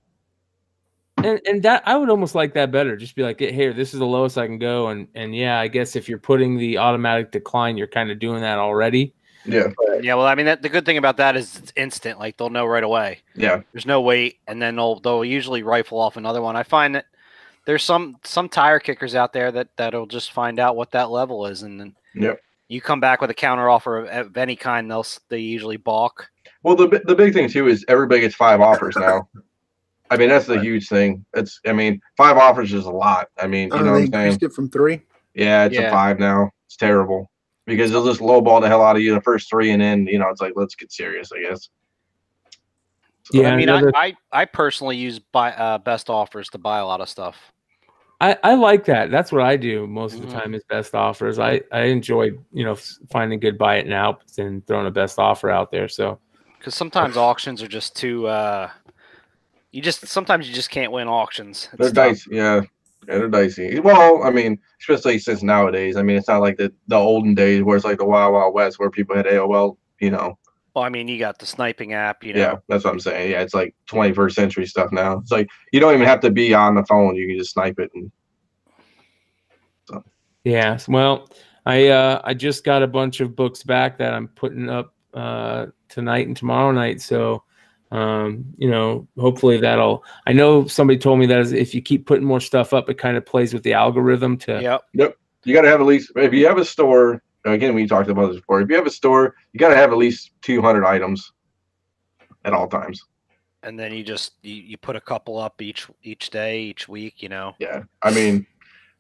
And that I would almost like that better. Just be like, here, this is the lowest I can go. And yeah, I guess if you're putting the automatic decline, you're kind of doing that already. Yeah. Yeah. Well, I mean, the good thing about that is it's instant. Like they'll know right away. Yeah. There's no wait, and then they'll usually rifle off another one. I find that there's some tire kickers out there that'll just find out what that level is, and then you come back with a counter offer of any kind, they usually balk. Well, the big thing too is everybody gets 5 offers now. I mean, that's the huge thing. 5 offers is a lot. I mean, you know what I'm saying? Increased it from 3. Yeah, it's a 5 now. It's terrible because they'll just lowball the hell out of you the first 3, and then it's like, let's get serious, I guess. So, Yeah, I mean, I personally use best offers to buy a lot of stuff. I like that. That's what I do most of the time is best offers. I enjoy, finding good buy it now and throwing a best offer out there. So, because sometimes auctions are just too, sometimes you just can't win auctions. they're dicey. Yeah, they're dicey. Well, I mean, especially since nowadays. I mean, it's not like the olden days where it's like the Wild Wild West where people had AOL, Well, I mean, you got the sniping app, Yeah, that's what I'm saying. Yeah, it's like 21st century stuff now. It's like you don't even have to be on the phone. You can just snipe it. Yeah, well, I just got a bunch of books back that I'm putting up tonight and tomorrow night. So, hopefully that'll. I know somebody told me that if you keep putting more stuff up, it kind of plays with the algorithm to. Yep. You got to have at least, if you have a store. Again, we talked about this before. If you have a store, you got to have at least 200 items at all times. And then you put a couple up each day, each week. Yeah, I mean.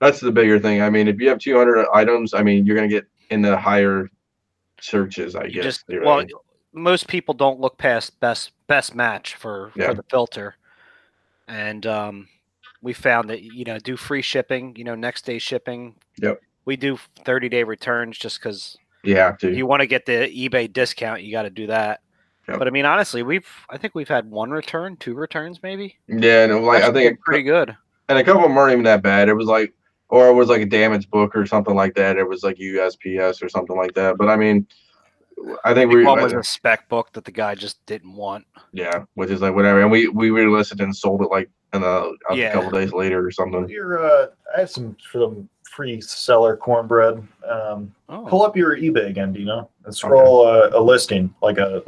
That's the bigger thing. I mean, if you have 200 items, I mean, you're going to get into higher searches, I guess. Most people don't look past best match for the filter. And we found that, do free shipping, next day shipping. Yep. We do 30-day returns just because you have to. If you want to get the eBay discount, you got to do that. Yep. But I mean, honestly, I think we've had 1 return, 2 returns, maybe. Yeah, no, I think it's pretty good. And a couple of them weren't even that bad. It was like a damaged book or something like that. It was like USPS or something like that. But I mean, I think one was a spec book that the guy just didn't want. Yeah, which is like whatever. And we relisted and sold it like a couple days later or something. I have some free seller cornbread. Pull up your eBay again, Dino, and scroll a listing like a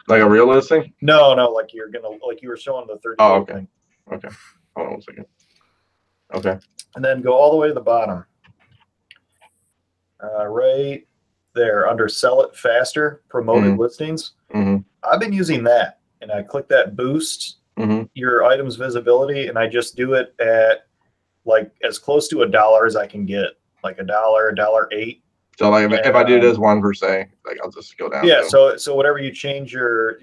real listing. No, like you were showing the 30. Oh, okay. Thing. Okay, hold on 1 second. Okay. And then go all the way to the bottom. Right there under sell it faster, promoted listings. Mm-hmm. I've been using that, and I click that boost your items visibility, and I just do it at like as close to $1 as I can get, like $1, $1.08. So like if I do this one per se, like I'll just go down. Yeah. So whatever you change your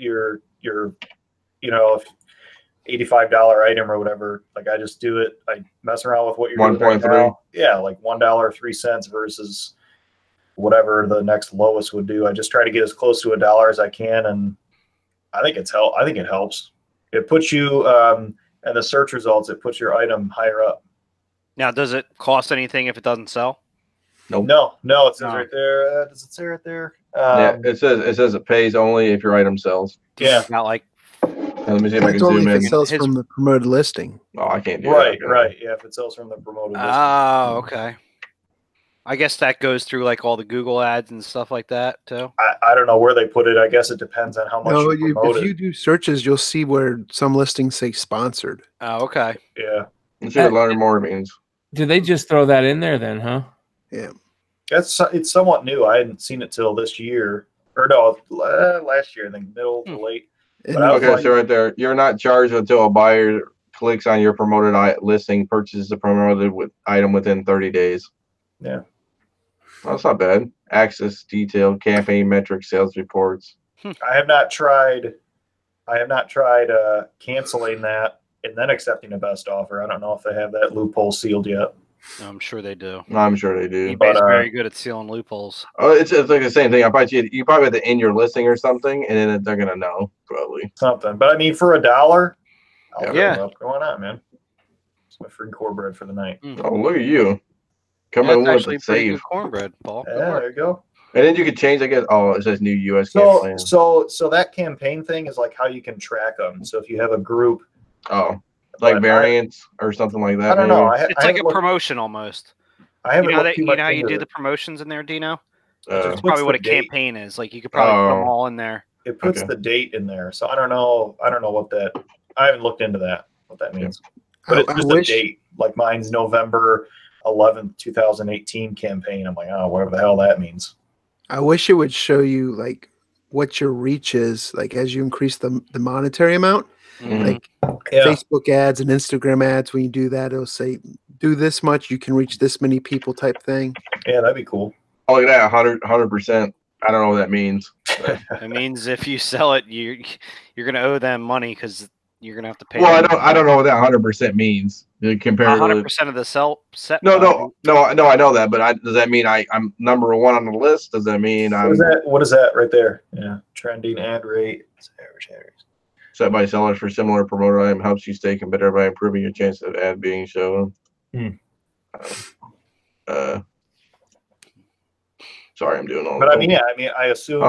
$85 item or whatever, like I just do it. I mess around with what you're 1.3. Right now. Yeah, like $1.03 versus whatever the next lowest would do. I just try to get as close to $1 as I can, and I think it helps. It puts you and the search results. It puts your item higher up. Now, does it cost anything if it doesn't sell? Nope. No. It says right there. Does it say right there? Yeah, it says it pays only if your item sells. Yeah, not like. Let me see if I can zoom in. It sells from the promoted listing. Oh, I can't do that. Right. Right. Yeah, if it sells from the promoted listing. Oh, okay. I guess that goes through like all the Google ads and stuff like that too. I don't know where they put it. I guess it depends on how much you promote if you do searches, you'll see where some listings say sponsored. Oh, okay. Yeah. Let's see what learn more means. Do they just throw that in there then, huh? Yeah. It's somewhat new. I hadn't seen it till this year. Or no, last year, I think middle to late. Okay, so right there, you're not charged until a buyer clicks on your promoted listing, purchases the promoted item within 30 days. Yeah. Well, that's not bad. Access, detailed, campaign metrics, sales reports. I have not tried canceling that and then accepting a best offer. I don't know if they have that loophole sealed yet. I'm sure they do. I'm sure they do. eBay's very good at sealing loopholes. Oh, it's like the same thing. I bet you probably have to end your listing or something, and then they're gonna know probably something. But I mean, for $1, yeah, why not, man? It's my free cornbread for the night. Oh, look at you coming with the save cornbread, Paul. Yeah, there you go. And then you can change. I guess. Oh, it says new U.S. campaign. So that campaign thing is like how you can track them. So if you have a group. Oh. Like variants or something like that. I don't know. It's like a promotion almost. I haven't. You know how you do the promotions in there, Dino? That's probably what a campaign is. Like you could probably put them all in there. It puts the date in there, so I don't know what that. I haven't looked into that. What that means. But it's I just wish- a date. Like mine's November 11th, 2018 campaign. I'm like, oh, whatever the hell that means. I wish it would show you like what your reach is, like as you increase the monetary amount. Mhm. Like Yeah. Facebook ads and Instagram ads, when you do that, it'll say do this much, you can reach this many people type thing. Yeah, that'd be cool. Oh, look at that, 100%. I don't know what that means. It means if you sell it, you're gonna owe them money because you're gonna have to pay. Well, I don't know what that 100% means compared to 100% of the set. No, I know that, but does that mean I'm number one on the list? Does that mean I'm What is that right there? Yeah, trending ad rate. Average. set by sellers for similar promoted item helps you stay competitive by improving your chance of ad being shown? Sorry, I'm doing all But that. I assume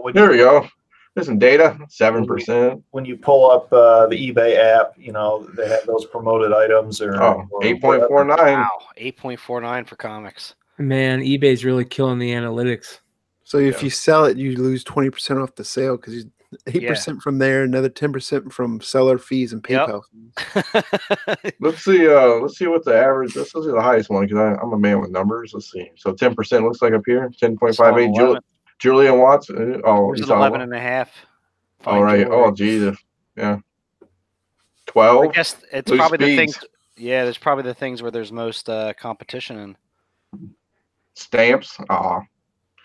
when There we go. There's some data, 7%. when you pull up the eBay app, they have those promoted items or 8.49. Wow, 8.49 for comics. Man, eBay's really killing the analytics. So if you sell it, you lose 20% off the sale because 8% from there, another 10% from seller fees and PayPal. Let's see what the average. Let's see the highest one because I'm a man with numbers. Let's see. So 10% looks like up here. 10.58. Julia Watts. Oh, it's 11.5. All right. Oh, Jesus. Yeah. 12. I guess it's Loose probably the speeds. things. Yeah, there's probably the things where there's most competition in. Stamps. Oh.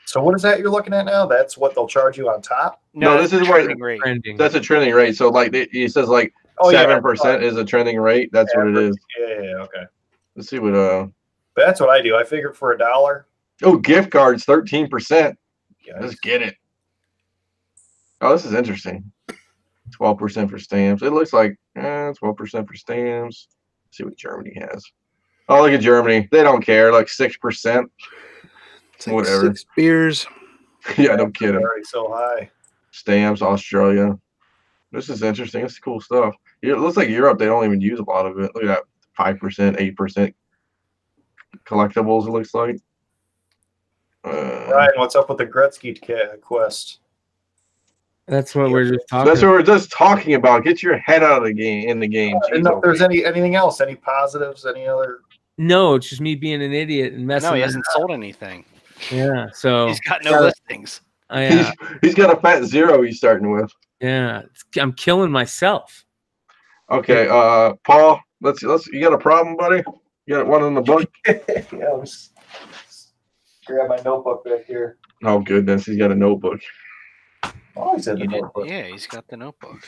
So what is that you're looking at now? That's what they'll charge you on top? No, this is what trending rate. Trending. That's a trending rate. So like it says like 7% is a trending rate. That's what it is. Yeah, okay. Let's see what But that's what I do. I figured for $1. oh, gift cards 13%. Yeah, Let's get it. Oh, this is interesting. 12% for stamps. It looks like 12% for stamps. Let's see what Germany has. Oh, look at Germany. They don't care. Like 6%. It's like Whatever. 6 beers. Yeah, no kidding. already so high. Stamps, Australia. This is interesting. It's cool stuff. It looks like Europe, they don't even use a lot of it. Look at that. 5%, 8% collectibles, it looks like. Ryan, what's up with the Gretzky quest? That's what we're just talking That's what we're just talking about. Get your head out of the game. In the game. I didn't know if there's anything else. Any positives? Any other? No, it's just me being an idiot and messing. No, he hasn't sold anything. Yeah, so He's got no listings. He's got a fat 0 he's starting with. Yeah, I'm killing myself. Okay, Paul, let's you got a problem, buddy? You got one in the book? Yeah, let's grab my notebook back here. Oh goodness, he's got a notebook. Oh, he's in the notebook. Yeah, he's got the notebook.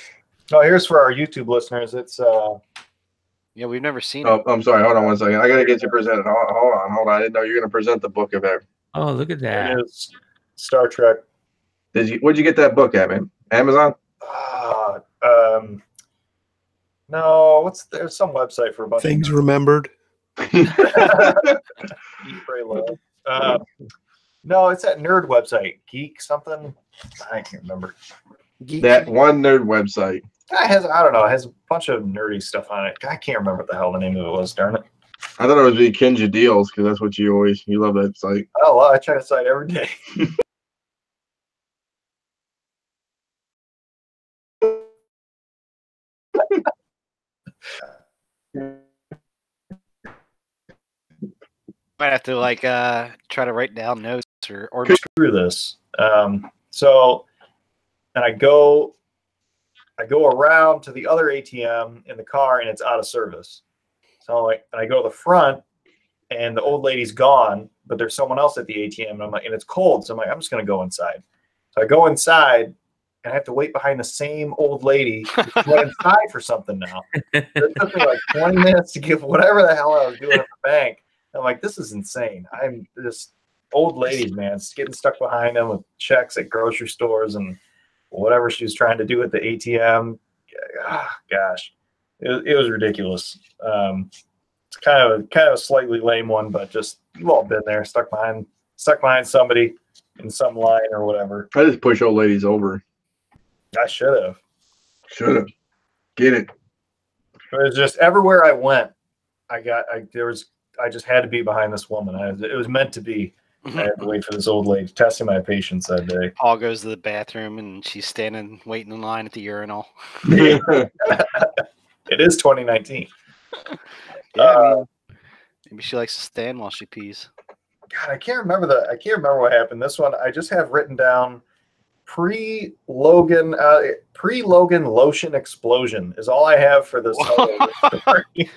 No, here's for our YouTube listeners. It's Yeah, we've never seen Oh, it. I'm sorry. Hold on 1 second. I gotta get you presented. Hold on. I didn't know you were gonna present the book of it. Oh, look at that. it is Star Trek. Where'd you get that book at, man? Amazon? No, there's some website for a bunch Things of remembered. Eat, Pray, Love. No, it's that nerd website, Geek something. I can't remember. Geek. That one nerd website. It has a bunch of nerdy stuff on it. I can't remember what the hell the name of it was. Darn it! I thought it was be Kinja Deals because that's what you love that site. Oh well, I check the site every day. Might have to try to write down notes or Through this. So, and I go around to the other ATM in the car, and it's out of service. So and I go to the front, and the old lady's gone, but there's someone else at the ATM, and I'm like, and it's cold, so I'm like, I'm just gonna go inside. So I go inside, and I have to wait behind the same old lady to go inside for something now. It took me like 20 minutes to get whatever the hell I was doing at the bank. I'm like, this is insane. I'm just old ladies, man, getting stuck behind them with checks at grocery stores and whatever she was trying to do at the ATM. Gosh, it was ridiculous. It's kind of a slightly lame one, but just you've all been there, stuck behind somebody in some line or whatever. I just push old ladies over. I should have. Get it. It was just everywhere I went, I just had to be behind this woman. It was meant to be. I had to wait for this old lady, testing my patience that day. Paul goes to the bathroom and she's standing waiting in line at the urinal. It is 2019. Yeah, I mean, maybe she likes to stand while she pees. God, I can't remember what happened. This one I just have written down. Pre-Logan lotion explosion is all I have for this. Story.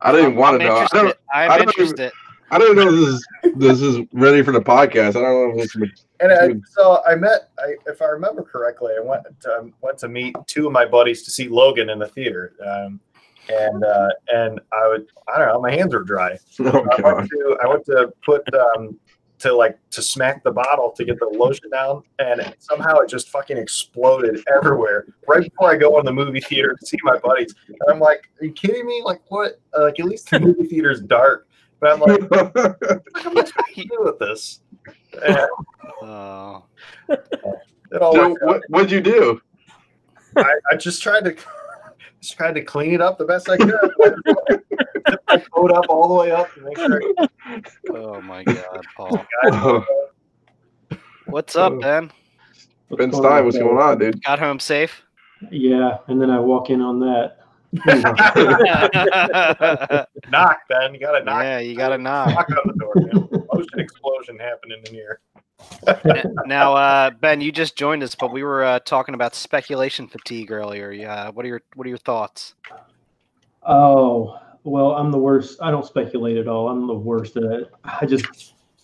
I didn't want to know. I'm interested. I don't know if this is ready for the podcast. I don't know if this. If I remember correctly, I went to meet two of my buddies to see Logan in the theater, and I don't know, my hands were dry. Oh, God. I went to put to smack the bottle to get the lotion down, and somehow it just fucking exploded everywhere right before I go in the movie theater to see my buddies. And I'm like, are you kidding me? Like, what? Like, at least the movie theater's dark. But I'm like, what am I supposed to do with this? And, so what'd you do? I just tried to clean it up the best I could. Tip my coat up all the way up to make sure. Oh my God, Paul. What's up, Ben? Ben Stein, what's going on, dude? Got home safe? Yeah, and then I walk in on that. Knock, Ben. You gotta knock. Yeah, you gotta knock. Knock on the door, man. Ocean explosion happening in here. Now, Ben, you just joined us, but we were talking about speculation fatigue earlier. Yeah, what are your thoughts? Oh, well, I'm the worst. I don't speculate at all. I'm the worst at it. The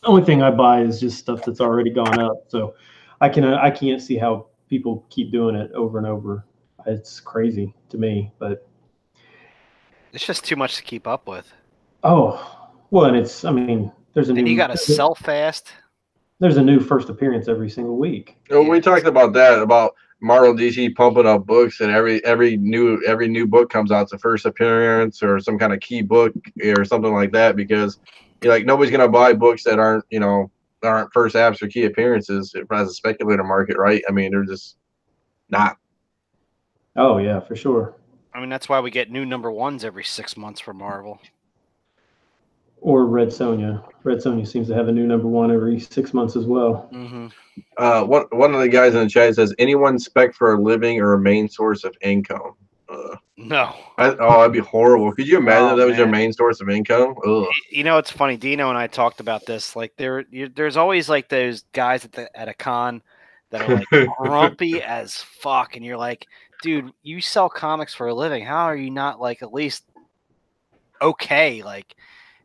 only thing I buy is just stuff that's already gone up. So I can't see how people keep doing it over and over. It's crazy to me, but it's just too much to keep up with. Oh, well, and there's a new. And you got to sell fast. There's a new first appearance every single week. Well, we talked about that, about Marvel DC pumping up books, and every new book comes out, it's a first appearance or some kind of key book or something like that, because nobody's gonna buy books that aren't first apps or key appearances as a speculator market, right? I mean, they're just not. Oh yeah, for sure. I mean, that's why we get new number ones every 6 months for Marvel. Or Red Sonja. Red Sonja seems to have a new number one every 6 months as well. Mm-hmm. One of the guys in the chat says, anyone spec for a living or a main source of income? No. That'd be horrible. Could you imagine if that was your main source of income? Ugh. You know, it's funny. Dino and I talked about this. Like, there's always like those guys at a con that are like grumpy as fuck, and you're like, dude, you sell comics for a living. How are you not like at least okay? Like,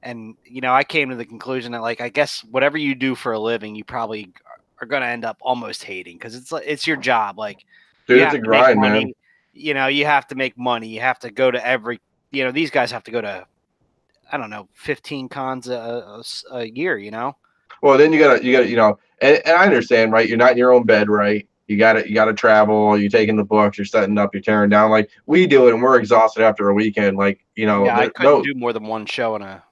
and I came to the conclusion that I guess whatever you do for a living, you probably are going to end up almost hating, because it's your job. Like, dude, it's a grind, man. You have to make money. You have to go to every. These guys have to go to, I don't know, 15 cons a year. Well, then you gotta, and I understand, right? You're not in your own bed, right? You gotta travel. You're taking the books. You're setting up. You're tearing down. Like we do it, and we're exhausted after a weekend. Like Yeah, I couldn't do more than one show in a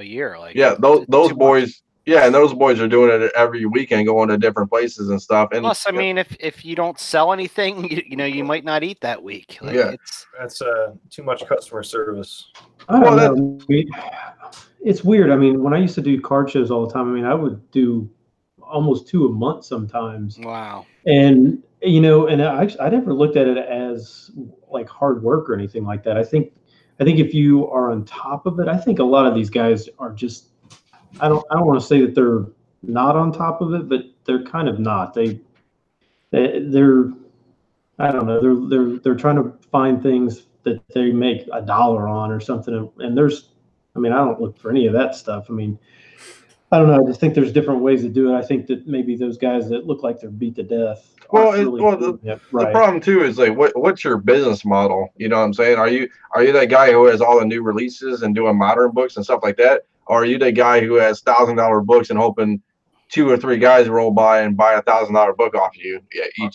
year. Like those boys. Yeah, and those boys are doing it every weekend, going to different places and stuff. And plus, I mean, if you don't sell anything, you might not eat that week. Like, that's too much customer service. I don't know. It's weird. I mean, when I used to do card shows all the time, I mean, I would do almost 2 a month sometimes. Wow. And and I never looked at it as like hard work or anything like that. I think if you are on top of it, I think a lot of these guys are just. I don't want to say that they're not on top of it, but they're kind of not. They're I don't know. They're trying to find things that they make $1 on or something. And I don't look for any of that stuff. I mean, I don't know. I just think there's different ways to do it. I think that maybe those guys that look like they're beat to death. The problem too is like, what's your business model? You know what I'm saying? Are you that guy who has all the new releases and doing modern books and stuff like that? Or are you the guy who has $1,000 books and hoping 2 or 3 guys roll by and buy $1,000 book off you? Yeah,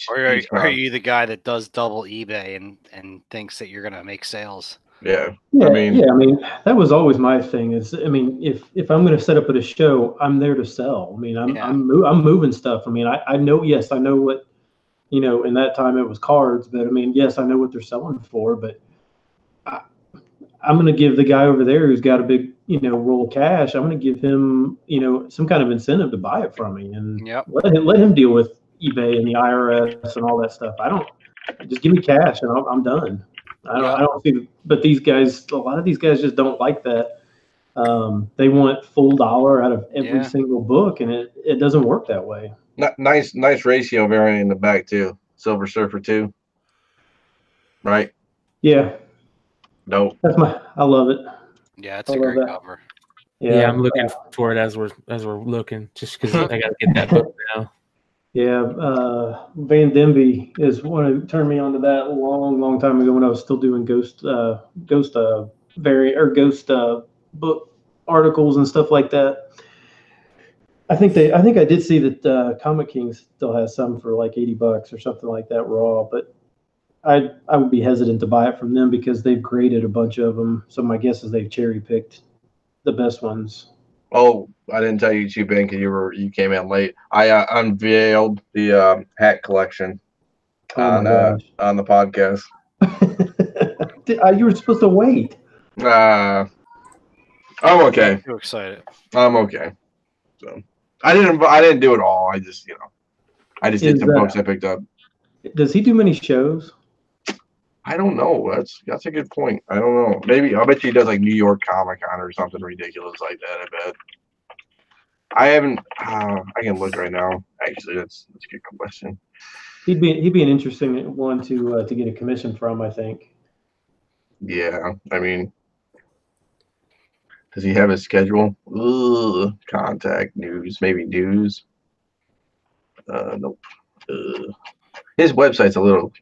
are you the guy that does double eBay and thinks that you're gonna make sales? Yeah. I mean, that was always my thing. If I'm going to set up at a show, I'm there to sell. I mean, I'm moving stuff. I mean, I know what, in that time it was cards, but I mean, yes, I know what they're selling for, but I'm going to give the guy over there who's got a big, roll of cash, I'm going to give him, some kind of incentive to buy it from me, and let him deal with eBay and the IRS and all that stuff. Just give me cash and I'm done. I don't see, but these guys, a lot of these guys just don't like that. They want full dollar out of every single book, and it doesn't work that way. Nice ratio variant in the back too. Silver Surfer 2. Right? Yeah. Nope. I love it. Yeah, it's a great cover. Yeah, I'm looking for it as we're looking, just because I got to get that book now. Yeah, Van Denby is one who turned me on to that a long time ago when I was still doing ghost book articles and stuff like that. I think I did see that Comic King still has some for like $80 or something like that raw, but I would be hesitant to buy it from them because they've graded a bunch of them. So my guess is they've cherry picked the best ones. Oh, I didn't tell you too, Ben, because you came in late. I unveiled the hat collection on the podcast. You were supposed to wait. I'm okay. Too excited. I'm okay. So I didn't do it all. I just did some books I picked up. Does he do many shows? I don't know. That's a good point. I don't know. Maybe I bet you he does like New York Comic Con or something ridiculous like that. I bet. I haven't. I can look right now. Actually, that's a good question. He'd be an interesting one to get a commission from, I think. Yeah, I mean, does he have his schedule? Ugh, contact news, maybe news. Nope. His website's a little.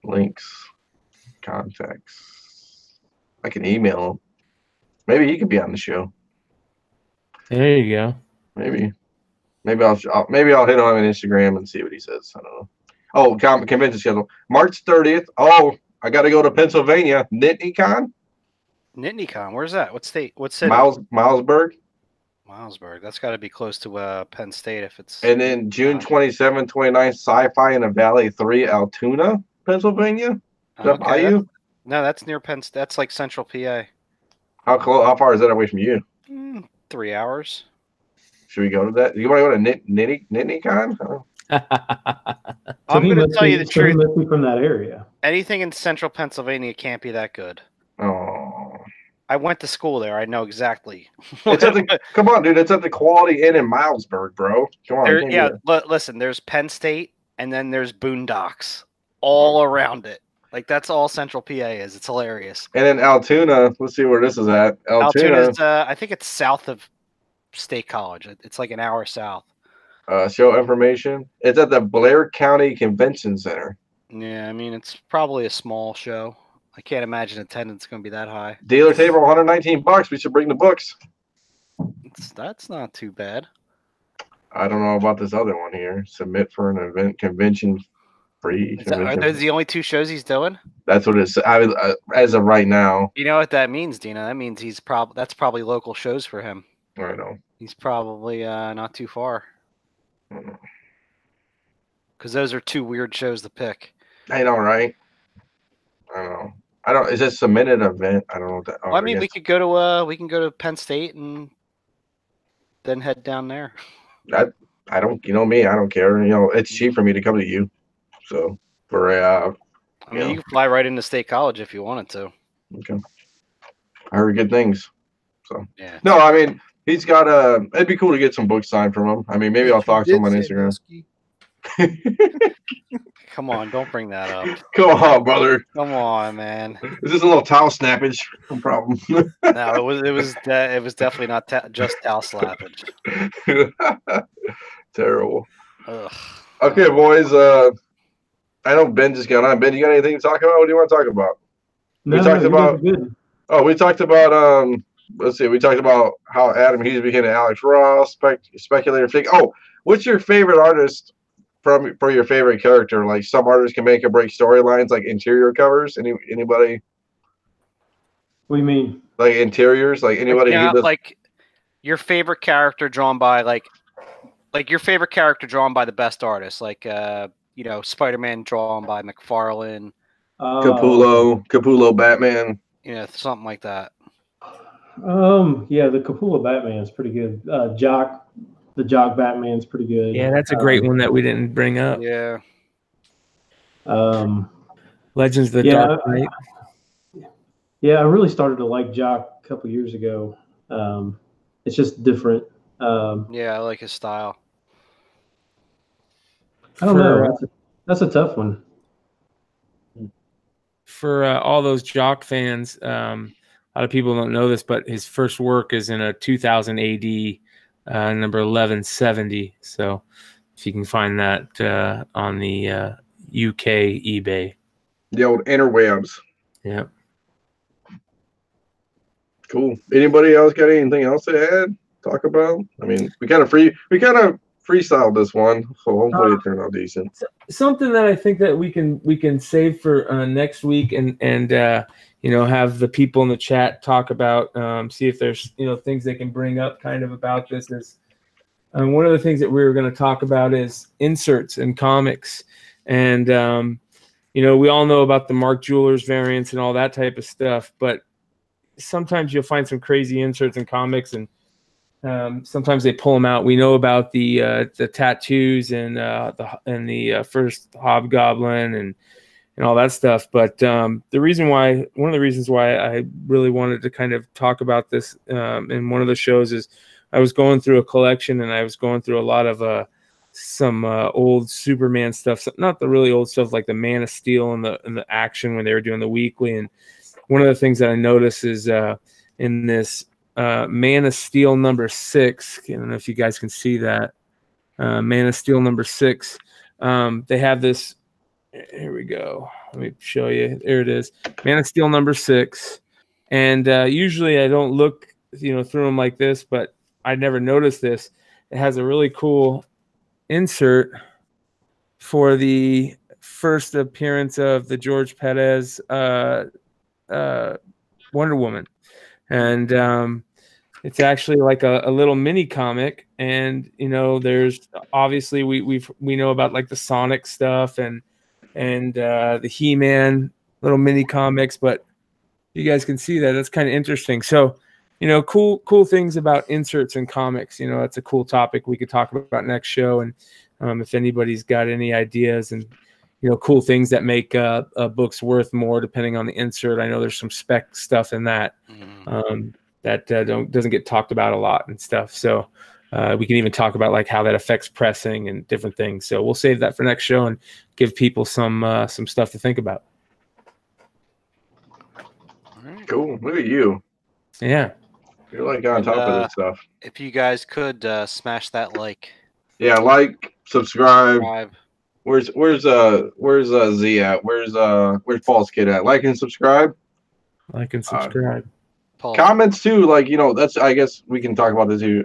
Links, contacts. I can email him. Maybe he could be on the show. There you go. Maybe I'll hit him on Instagram and see what he says. I don't know. Oh, convention schedule March 30th. Oh, I got to go to Pennsylvania. NitneyCon. NitneyCon. Where's that? What state? What city? Milesburg. Milesburg. That's got to be close to Penn State if it's. And then June 27th, 29th, Sci-Fi in the Valley 3, Altoona, Pennsylvania. Is that by you? No, that's near Penn. That's like Central PA. How far is that away from you? 3 hours. Should we go to that? You want to go to NitneyCon? So I'm going to tell you the truth. He must be from that area. Anything in Central Pennsylvania can't be that good. Oh. I went to school there. I know exactly. Come on, dude. It's at the Quality Inn in Milesburg, bro. Come on. Listen, there's Penn State, and then there's Boondocks all around it. Like, that's all Central PA is. It's hilarious. And then Altoona, let's see where this is at. Altoona's, I think it's south of State College. It's like an hour south. Show information. It's at the Blair County Convention Center. Yeah, I mean, it's probably a small show. I can't imagine attendance is going to be that high. Dealer table, $119. We should bring the books. That's not too bad. I don't know about this other one here. Submit for an event convention free. Are those the only two shows he's doing? That's what it's. As of right now. You know what that means, Dina? That means that's probably local shows for him. I know. He's probably not too far. Because those are two weird shows to pick. I know, right? I don't know. Is this submitted event? I don't know what that. Well, I mean, we can go to Penn State and then head down there. I don't. You know me. I don't care. You know, it's cheap for me to come to you. So for I mean, you can fly right into State College if you wanted to. Okay. I heard good things. So yeah. No, I mean, he's got it'd be cool to get some books signed from him. I mean, maybe I'll talk to him on Instagram. Come on, don't bring that up. Come on, brother. Come on, man. Is this a little towel snappage? No problem. No, it was definitely not just towel slappage. Terrible. Ugh. Okay, boys. I know Ben just got on. Ben, you got anything to talk about? What do you want to talk about? We talked about. Let's see. We talked about how Adam Hughes became an Alex Ross speculator fig. Oh, what's your favorite artist for your favorite character? Like, some artists can make or break storylines, like interior covers. Anybody? What do you mean? Like interiors? Like anybody? Like your favorite character drawn by like your favorite character drawn by the best artist, like Spider-Man drawn by McFarlane, Capullo Batman. Something like that. Yeah, the Capullo Batman is pretty good. The Jock Batman's pretty good. Yeah, that's a great one that we didn't bring up. Yeah. Legends of the Dark Knight. Yeah, I really started to like Jock a couple years ago. It's just different. Yeah, I like his style. I don't know. That's a tough one. For all those Jock fans, a lot of people don't know this, but his first work is in a 2000 AD, number 1170. So if you can find that on the UK eBay. The old interwebs. Yeah. Cool. Anybody else got anything else to add? Talk about? I mean, we kind of freestyled this one, so hopefully it turned out decent. Something that I think that we can save for next week and have the people in the chat talk about, see if there's things they can bring up kind of about this is one of the things that we were going to talk about is inserts in comics, and we all know about the Mark Jewelers variants and all that type of stuff, but sometimes you'll find some crazy inserts in comics, and sometimes they pull them out. We know about the tattoos and the first Hobgoblin and all that stuff. But one of the reasons why I really wanted to kind of talk about this in one of the shows is I was going through a collection and I was going through a lot of some old Superman stuff, not the really old stuff like the Man of Steel and the action when they were doing the weekly. And one of the things that I noticed is in this Man of Steel number 6. I don't know if you guys can see that. Man of Steel number 6. They have this. Here we go. Let me show you. There it is. Man of Steel number 6. And usually I don't look, through them like this, but I never noticed this. It has a really cool insert for the first appearance of the George Perez Wonder Woman. And it's actually like a little mini comic, and there's obviously we know about like the Sonic stuff and the He-Man little mini comics, but you guys can see that. That's kind of interesting. So cool things about inserts in comics. That's a cool topic we could talk about next show, and if anybody's got any ideas and cool things that make books worth more depending on the insert. I know there's some spec stuff in that. That doesn't get talked about a lot and stuff. So we can even talk about like how that affects pressing and different things. So we'll save that for next show and give people some stuff to think about. Cool. Look at you. Yeah. You're like on top of this stuff. If you guys could smash that like. Yeah, like, subscribe. Where's Z at? Where's Paul's kid at? Like and subscribe. Like and subscribe. Comments too, that's, I guess we can talk about this too.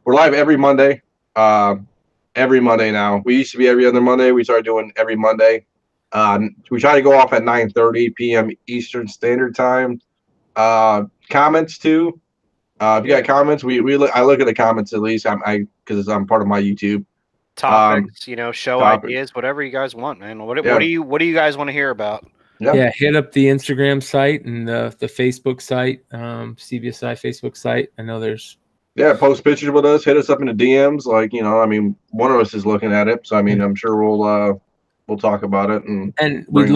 We're live every Monday. Every Monday now. We used to be every other Monday. We started doing every Monday. We try to go off at 9:30 p.m. Eastern Standard Time. Comments too. If you got comments, I look at the comments at least. Because I'm part of my YouTube. Topics, show ideas, whatever you guys want, man. What do you guys want to hear about? Yeah, hit up the Instagram site and the Facebook site, CBSI Facebook site. I know there's. Yeah, post pictures with us. Hit us up in the DMs. One of us is looking at it, so I'm sure we'll talk about it and we'd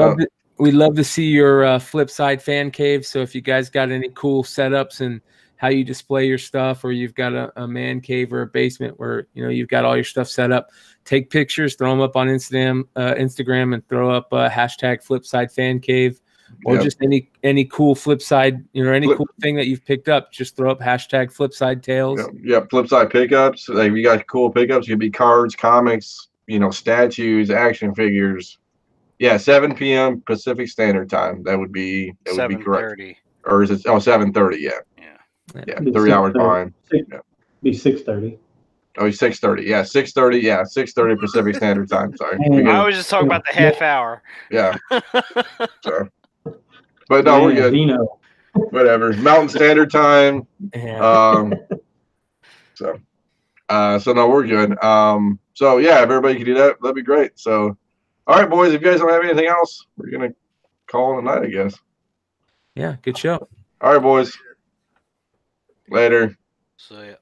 love to see your FlipSide fan cave. So if you guys got any cool setups and how you display your stuff, or you've got a man cave or a basement where you've got all your stuff set up, take pictures, throw them up on Instagram, and throw up hashtag FlipSide fan cave, or just any cool FlipSide, cool thing that you've picked up. Just throw up hashtag FlipSide tales. Yeah, FlipSide pickups. Like, we got cool pickups. It could be cards, comics, statues, action figures. Yeah, 7 p.m. Pacific Standard Time. That would be correct. Or is it 7:30? Yeah, 3 hours behind. Be 6:30. Oh, 6:30. Yeah, 6:30. Yeah, 6:30 Pacific Standard Time. Sorry. I was just talking about the half hour. Yeah. So, but no, we're good. Dino. Whatever. Mountain Standard Time. So no, we're good. So yeah, if everybody can do that, that'd be great. So, all right, boys. If you guys don't have anything else, we're gonna call it a night, I guess. Yeah. Good show. All right, boys. Later. So yeah.